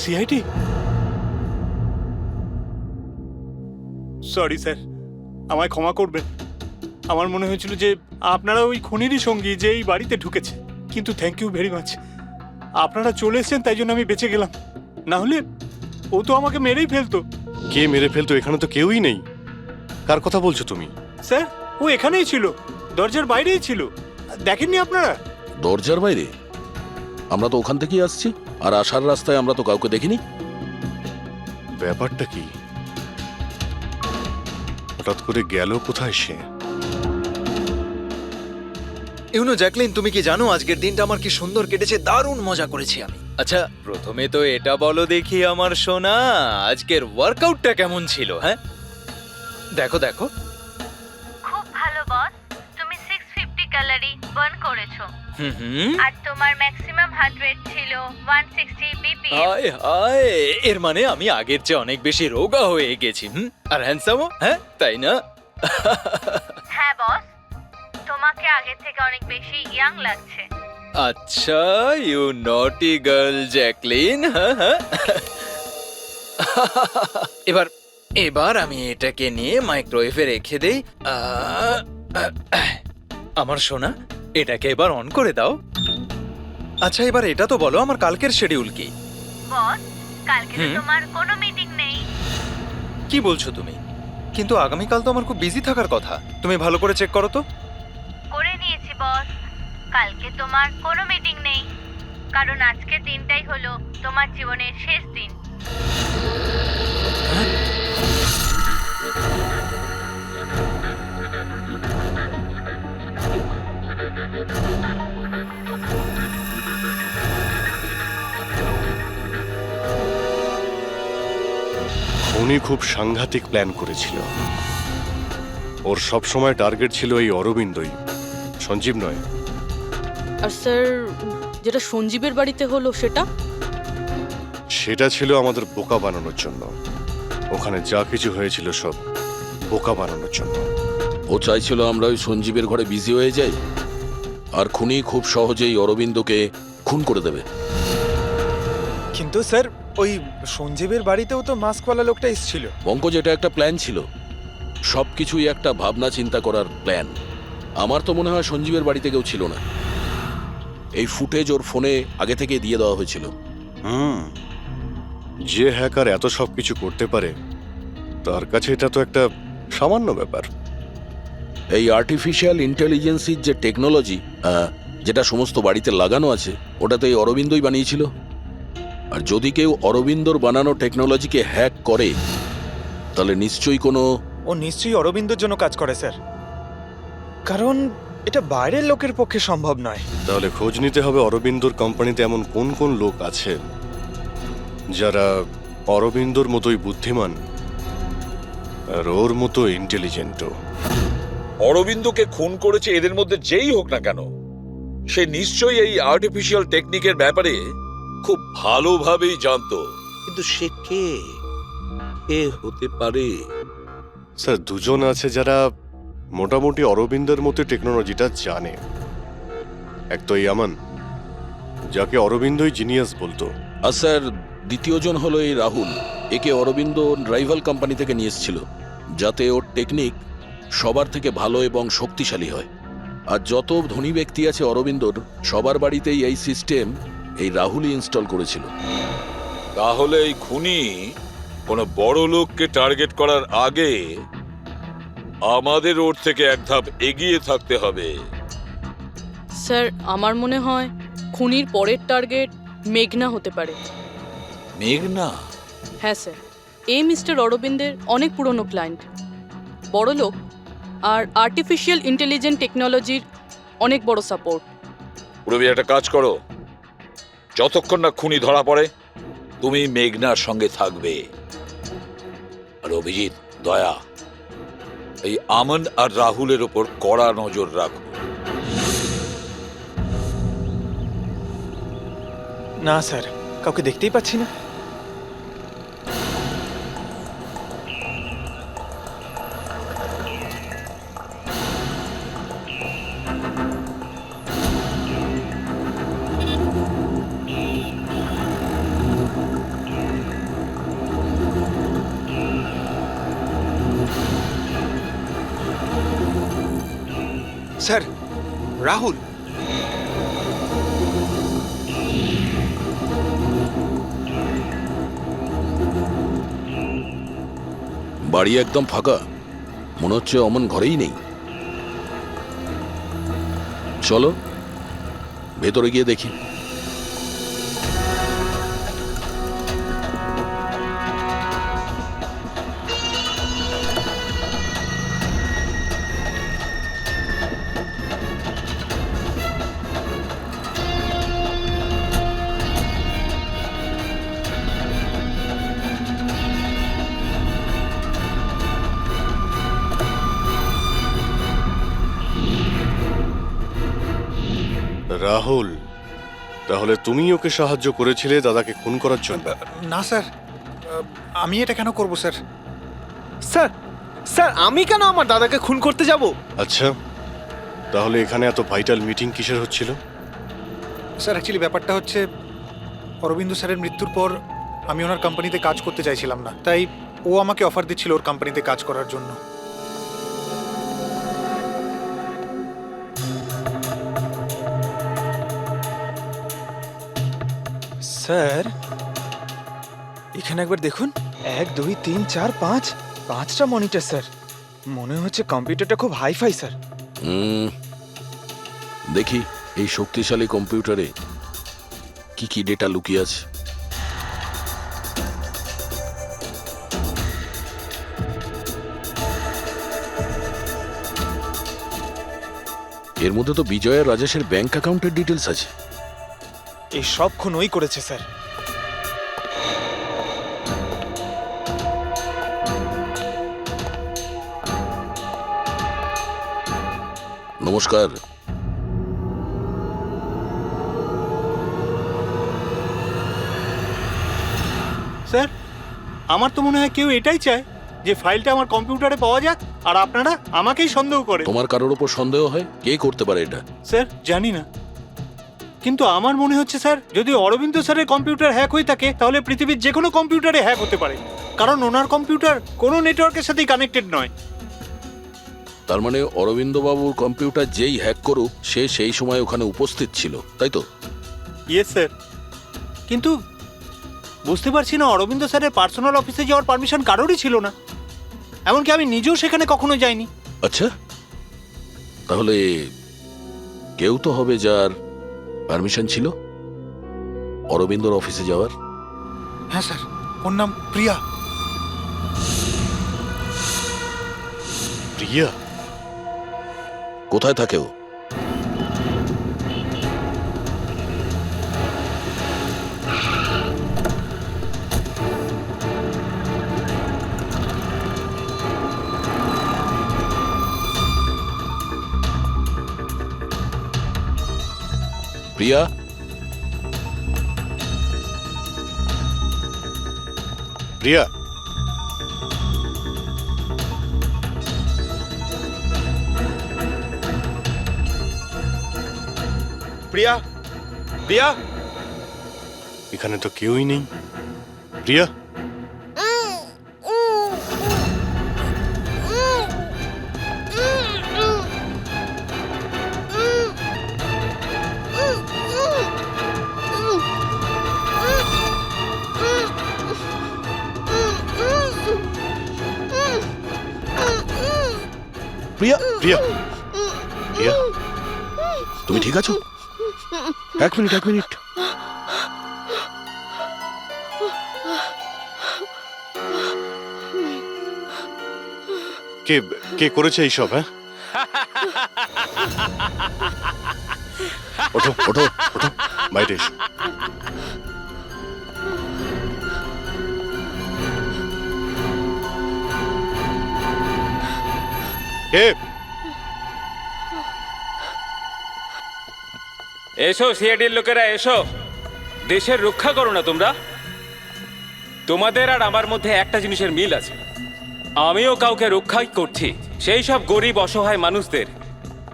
সিআইডি? সরি স্যার, আমায় ক্ষমা করবেন। আমার মনে হয়েছিল যে আপনারা ওই খুনিরই সঙ্গী যে এই বাড়িতে ঢুকেছে, কিন্তু থ্যাংক ইউ ভেরি মাচ। আপনারা চলে এসেছেন তাই জন্য আমি বেঁচে গেলাম, না হলে ও তো আমাকে মেরেই ফেলতো। কে মেরে ফেলতো? এখানে তো কেউই নেই। কার কথা বলছো তুমি? স্যার, ও এখানেই ছিল, দরজার বাইরেই ছিল, দেখেননি আপনারা? দরজার বাইরে? আমরা তো ওখান থেকেই আসছি, আর আসার রাস্তায় আমরা তো কাউকে দেখিনি। ব্যাপারটা কি? হঠাৎ করে গেল কোথায় সে? ইউনো জ্যাকলিন, তুমি কি জানো আজকের দিনটা আমার কি সুন্দর কেটেছে? দারুণ মজা করেছি আমি। আচ্ছা, প্রথমে তো এটা বলো দেখি আমার সোনা, আজকের ওয়ার্কআউটটা কেমন ছিল? হ্যাঁ, দেখো দেখো। খুব ভালো বস, তুমি 650 ক্যালোরি বার্ন করেছো। হুম। আর তোমার ম্যাক্সিমাম হার্ট রেট ছিল 160 বিপিএম। হায় হায়, এর মানে আমি আগের চেয়ে অনেক বেশি রোগা হয়ে গেছি। আর হ্যান্ডসামও, হ্যাঁ তাই না? হ্যাঁ বস, তোমাকে আগের থেকে অনেক বেশি ইয়াং লাগছে। আচ্ছা, ইউ নটি গার্ল জ্যাকলিন। হ্যাঁ, এবার আমি এটাকে নিয়ে মাইক্রোওয়েভে রেখে দেই। আমার সোনা, এটাকে এবার অন করে দাও। আচ্ছা, এবার এটা তো বলো আমার কালকের শিডিউল কি? বস, কালকে তো তোমার কোনো মিটিং নেই। কি বলছো তুমি? কিন্তু আগামীকাল তো আমার খুব বিজি থাকার কথা। তুমি ভালো করে চেক করো তো। করে নিয়েছি বস, কালকে তোমার কোনো মিটিং নেই, কারণ আজকের দিনটাই হলো তোমার জীবনের শেষ দিন। উনি খুব সাংঘাতিক প্ল্যান করেছিল। ওর সব সময় টার্গেট ছিল এই অরবিন্দই, সঞ্জীব নয়। আর স্যার, যেটা সঞ্জীবের বাড়িতে হলো সেটা ছিল আমাদের বোকা বানানোর জন্য। ওখানে যা কিছু হয়েছিল সব বোকা বানানোর জন্য। ও চাইছিল আমরা ওই সঞ্জীবের ঘরে বিজি হয়ে যাই, আর খুনি খুব সহজেই অরবিন্দকে খুন করে দেবে। কিন্তু স্যার, ওই সঞ্জীবের বাড়িতেও তো মাস্কওয়ালা লোকটা এসেছিল। পঙ্কজ, এটা একটা প্ল্যান ছিল, সবকিছুই একটা ভাবনা চিন্তা করার প্ল্যান। আমার তো মনে হয় সঞ্জীবের বাড়িতে কেউ ছিল না। এই ফুটেজ ওর ফোনে আগে থেকে দিয়ে দেওয়া হয়েছিল। যে হ্যাকার এত সব কিছু করতে পারে, তার কাছে এটা তো একটা সামান্য ব্যাপার। এই আর্টিফিশিয়াল ইন্টেলিজেন্সির যে টেকনোলজি, যেটা সমস্ত বাড়িতে লাগানো আছে, ওটা তো এই অরবিন্দই বানিয়েছিল। আর যদি কেউ অরবিন্দর বানানো টেকনোলজিকে হ্যাক করে, তাহলে নিশ্চয়ই ও নিশ্চয়ই অরবিন্দর জন্য কাজ করে স্যার, কারণ এটা বাইরের লোকের পক্ষে সম্ভব নয়। তাহলে খোঁজ নিতে হবে অরবিন্দর কোম্পানিতে এমন কোন কোন লোক আছে যারা অরবিন্দর মতোই বুদ্ধিমান আর ওর মতো ইন্টেলিজেন্টও। অরবিন্দকে খুন করেছে এদের মধ্যে যেই হোক না কেন, সে নিশ্চয়ই এই আর্টিফিশিয়াল টেকনিকের ব্যাপারে খুব ভালোভাবেই জানতো। কিন্তু সে কে হতে পারে? স্যার, দুজন আছে যারা মোটামুটি অরবিন্দের মতো টেকনোলজিটা জানে। এক তো এই আমান, যাকে অরবিন্দই জিনিয়াস বলতো। আর স্যার, দ্বিতীয়জন হলো এই রাহুল। একে অরবিন্দ রাইভাল কোম্পানি থেকে নিয়ে এসেছিল, যাতে ওর টেকনিক সবার থেকে ভালো এবং শক্তিশালী হয়। আর যত ধনী ব্যক্তি আছে অরবিন্দর, সবার বাড়িতেই এই সিস্টেম এই রাহুলই ইনস্টল করেছিল। তাহলে এই খুনি কোনো বড় লোককে টার্গেট করার আগে আমাদের ওর থেকে এক ধাপ এগিয়ে থাকতে হবে। স্যার, আমার মনে হয় খুনির পরের টার্গেট মেঘনা হতে পারে। মেঘনা? হ্যাঁ স্যার, এই মিস্টার অরবিন্দের অনেক পুরনো ক্লায়েন্ট, বড় লোক, আর আর্টিফিশিয়াল ইন্টেলিজেন্ট টেকনোলজির অনেক বড় সাপোর্ট। পুরবি, একটা কাজ করো, যতক্ষণ না খুনি ধরা পড়ে তুমি মেঘনার সঙ্গে থাকবে। আর অভিজিৎ, দয়া, এই আমন আর রাহুলের ওপর কড়া নজর রাখো। না স্যার, কাউকে দেখতেই পাচ্ছি না। স্যার, রাহুল। বাড়ি একদম ফাঁকা, মনে হচ্ছে অমন ঘরেই নেই। চলো ভেতরে গিয়ে দেখি। রাহুল, তাহলে তুমি ওকে সাহায্য করেছিলে দাদাকে খুন করার জন্য? না স্যার, আমি এটা কেন করব স্যার? স্যার, স্যার আমি কেন আমার দাদাকে খুন করতে যাব? আচ্ছা, তাহলে এখানে এত ভাইটাল মিটিং কিসের হচ্ছিল? স্যার অ্যাকচুয়ালি ব্যাপারটা হচ্ছে, অরবিন্দ স্যারের মৃত্যুর পর আমি ওনার কোম্পানিতে কাজ করতে চাইছিলাম না, তাই ও আমাকে অফার দিচ্ছিল ওর কোম্পানিতে কাজ করার জন্য। স্যার এখানে একবার দেখুন, 1 2 3 4 5 5টা মনিটর স্যার। মনে হচ্ছে কম্পিউটারটা খুব হাইফাই স্যার। দেখি এই শক্তিশালী কম্পিউটারে কি কি ডেটা লুকিয়ে আছে। এর মধ্যে তো বিজয় আর রাজেশের ব্যাংক অ্যাকাউন্টের ডিটেলস আছে। এই সব খুন ওই করেছে স্যার। নমস্কার। স্যার, আমার তো মনে হয় কেউ এটাই চায় যে ফাইলটা আমার কম্পিউটারে পাওয়া যাক, আর আপনারা আমাকেই সন্দেহ করে। তোমার কারোর উপর সন্দেহ হয়? কে করতে পারে এটা? স্যার জানি না, কিন্তু আমার মনে হচ্ছে স্যার, যদি অরবিন্দ স্যারের কম্পিউটার হ্যাক হয়ে থাকে তাহলে পৃথিবীর যে কোনো কম্পিউটারে হ্যাক হতে পারে, কারণ ওনার কম্পিউটার কোনো নেটওয়ার্কের সাথেই কানেক্টেড নয়। তার মানে অরবিন্দ বাবুর কম্পিউটার যেই হ্যাক করুক সে সেই সময় ওখানে উপস্থিত ছিল, তাই তো? ইয়েস স্যার, কিন্তু বুঝতে পারছি না, অরবিন্দ স্যারের পার্সোনাল অফিসে যাওয়ার পারমিশন কারোরই ছিল না, এমনকি আমি নিজেও সেখানে কখনো যাইনি। আচ্ছা, তাহলে কেউ তো হবে যার পারমিশন ছিল অরবিন্দর অফিসে যাওয়ার। হ্যাঁ স্যার, ওর নাম প্রিয়া। প্রিয়া? কোথায় থাকে ও? প্রিয়া? প্রিয়া? প্রিয়া? প্রিয়া? এখানে তো কেউই নেই। প্রিয়া? প্রিয়া? প্রিয়া? প্রিয়া? তুমি ঠিক আছো? এক মিনিট, এক মিনিট। কে কে করেছে এইসব? হ্যাঁ, ওঠো ওঠো ওঠো, বাইরে এসো। কে? এসো সিআইডির লোকেরা, এসো। দেশের রক্ষা করো না তোমরা? তোমাদের আর আমার মধ্যে একটা জিনিসের মিল আছে, আমিও কাউকে রক্ষাই করছি, সেই সব গরিব অসহায় মানুষদের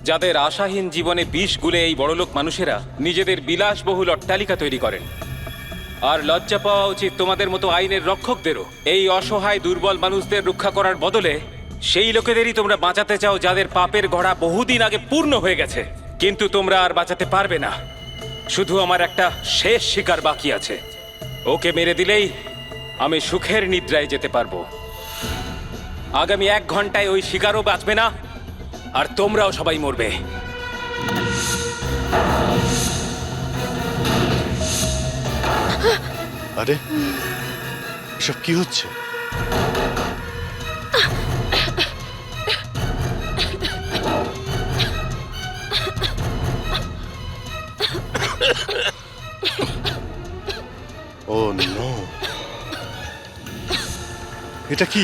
যাদের আশাহীন জীবনে বিষ গুলে এই বড়লোক মানুষেরা নিজেদের বিলাসবহুল অট্টালিকা তৈরি করেন। আর লজ্জা পাওয়া উচিত তোমাদের মতো আইনের রক্ষকদেরও। এই অসহায় দুর্বল মানুষদের রক্ষা করার বদলে সেই লোকেদেরই তোমরা বাঁচাতে চাও যাদের পাপের ঘোড়া বহুদিন আগে পূর্ণ হয়ে গেছে, কিন্তু তোমরা আর বাঁচাতে পারবে না। শুধু আমার একটা শেষ শিকার বাকি আছে, ওকে মেরে দিলেই আমি সুখের নিদ্রায় যেতে পারবো। আগামী 1 ঘন্টায় ওই শিকারও বাঁচবে না, আর তোমরাও সবাই মরবে। আরে এসব কি হচ্ছে? ও নো, এটা কি?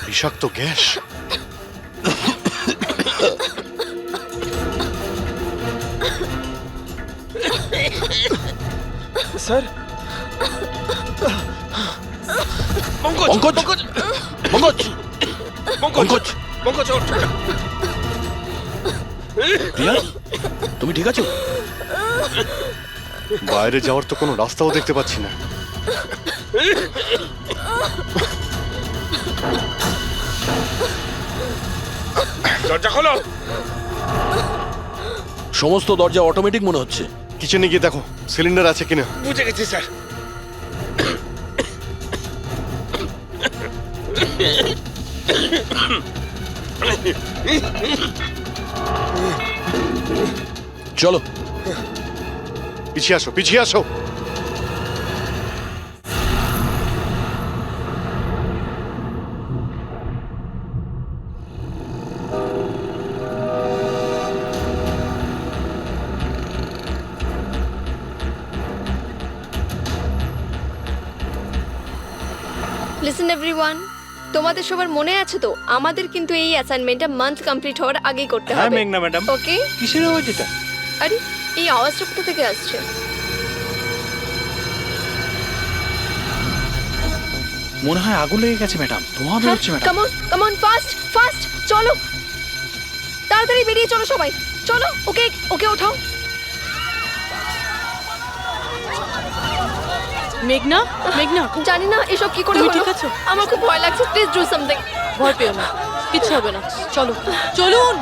বিষাক্ত গ্যাস। স্যার, পঙ্কজ পঙ্কজ পঙ্কজ পঙ্কজ ওঠ। প্রিয়া, তুমি ঠিক আছো? বাইরে যাওয়ার তো কোনো রাস্তাও দেখতে পাচ্ছি না। দরজা খোলো। সমস্ত দরজা অটোমেটিক মনে হচ্ছে। কিচেনে গিয়ে দেখো সিলিন্ডার আছে কিনা। বুঝে গেছি স্যার। চলো পিছিয়ে আসো, পিছিয়ে আসো। লিসেন এভরিওয়ান, তোমাদের সবার মনে আছে তো আমাদের কিন্তু এই অ্যাসাইনমেন্টটা মান্থ কমপ্লিট হওয়ার আগেই করতে হ্যাঁ হবে। মেঘনা ম্যাডাম। ওকে? কিসের আওয়াজ এটা? আরে এই আওয়াজটা কোথা থেকে আসছে? মনে হয় আগুন লেগে গেছে ম্যাডাম, ধোঁয়া বেরোচ্ছে madam. Come on come on, fast fast চলো, তাড়াতাড়ি বেরিয়ে চলো সবাই, চলো। ওকে ওকে ওঠাও। মেঘনা, মেঘনা, জানি না এসব কি করে তুমি হলো। ঠিক আছো? আমার খুব ভয় লাগছে, প্লিজ ডু সামথিং। ভয় পেও না, কিচ্ছু হবে না। চলো চলুন।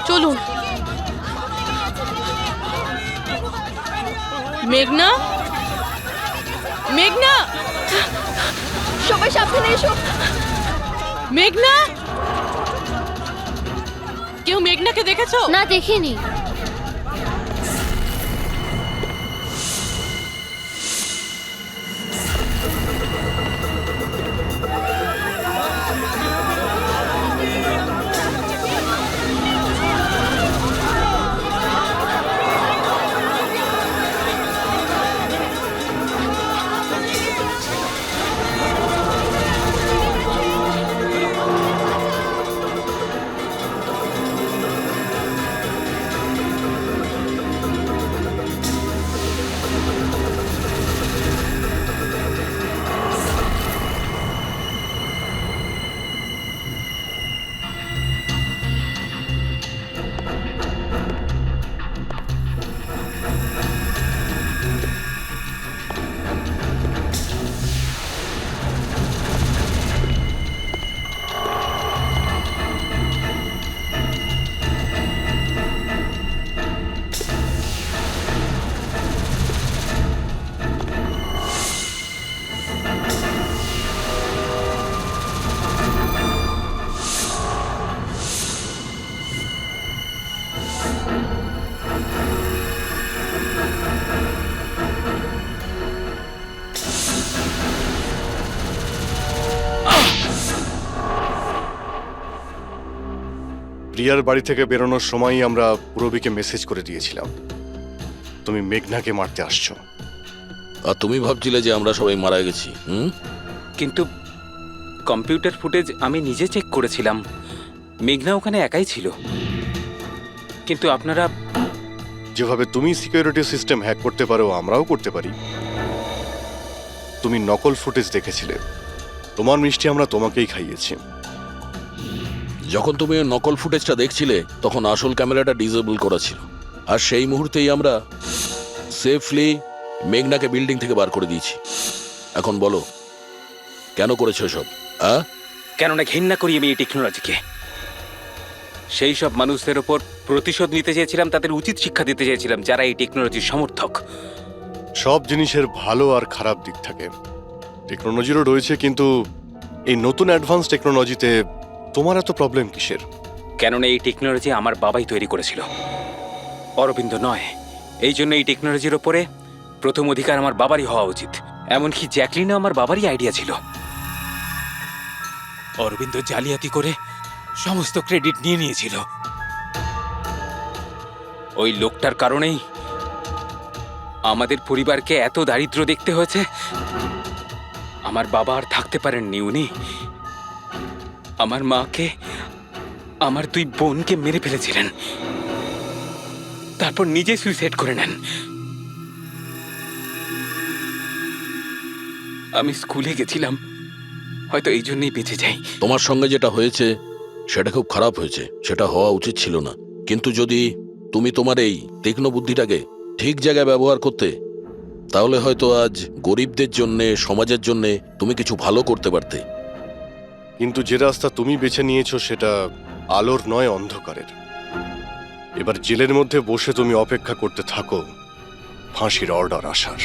চলুন। মেঘনা, মেঘনা, সবাই সাবধানে এসো। মেঘনা, কেউ মেঘনাকে দেখেছো? না, দেখিনি। প্রিয়ার বাড়ি থেকে বেরোনোর সময়ই আমরা পূরবীকে মেসেজ করে দিয়েছিলাম। তুমি মেঘনাকে মারতে আসছো। আর তুমি ভাবছিলে যে আমরা সবাই মারা গেছি? কিন্তু কম্পিউটার ফুটেজ আমি নিজে চেক করেছিলাম, মেঘনা ওখানে একাই ছিল। কিন্তু আপনারা যেভাবে তুমি সিকিউরিটি সিস্টেম হ্যাক করতে পারো আমরাও করতে পারি। তুমি নকল ফুটেজ দেখেছিলে, তোমার মিষ্টি আমরা তোমাকেই খাইয়েছি। যখন তুমি ওই নকল ফুটেজটা দেখছিলে তখন আসল ক্যামেরাটা ডিসেবল করা ছিল, আর সেই মুহূর্তেই আমরা সেফলি মেঘনাকে বিল্ডিং থেকে বার করে দিয়েছি। এখন বলো কেন করেছো সব? কেননা ঘৃণা করি আমি এই টেকনোলজিকে। সেই সব মানুষদের ওপর প্রতিশোধ নিতে চেয়েছিলাম, তাদের উচিত শিক্ষা দিতে চেয়েছিলাম যারা এই টেকনোলজির সমর্থক। সব জিনিসের ভালো আর খারাপ দিক থাকে, টেকনোলজিরও রয়েছে, কিন্তু এই নতুন অ্যাডভান্স টেকনোলজিতে তোমার এত প্রবলেম কিসের? কেননা এই টেকনোলজি আমার বাবাই তৈরি করেছিল, অরবিন্দ নয়। এই জন্য এই টেকনোলজির ওপরে প্রথম অধিকার আমার বাবারই হওয়া উচিত। এমনকি জ্যাকলিনও আমার বাবারই আইডিয়া ছিল। অরবিন্দ জালিয়াতি করে সমস্ত ক্রেডিট নিয়ে নিয়েছিল। ওই লোকটার কারণেই আমাদের পরিবারকে এত দারিদ্র দেখতে হয়েছে। আমার বাবা আর থাকতে পারেননি, উনি আমার মাকে, আমার দুই বোনকে মেরে ফেলেছিলেন, তারপর নিজে সুইসাইড করে নেন। আমি স্কুলে গেছিলাম, হয়তো এই জন্যই বেঁচে যাই। তোমার সঙ্গে যেটা হয়েছে সেটা খুব খারাপ হয়েছে, সেটা হওয়া উচিত ছিল না। কিন্তু যদি তুমি তোমার এই তীক্ষ্ণ বুদ্ধিটাকে ঠিক জায়গায় ব্যবহার করতে, তাহলে হয়তো আজ গরিবদের জন্যে, সমাজের জন্যে তুমি কিছু ভালো করতে পারতে। কিন্তু যে রাস্তা তুমি বেছে নিয়েছো সেটা আলোর নয়, অন্ধকারের। এবার জেলের মধ্যে বসে তুমি অপেক্ষা করতে থাকো ফাঁসির অর্ডার আসার।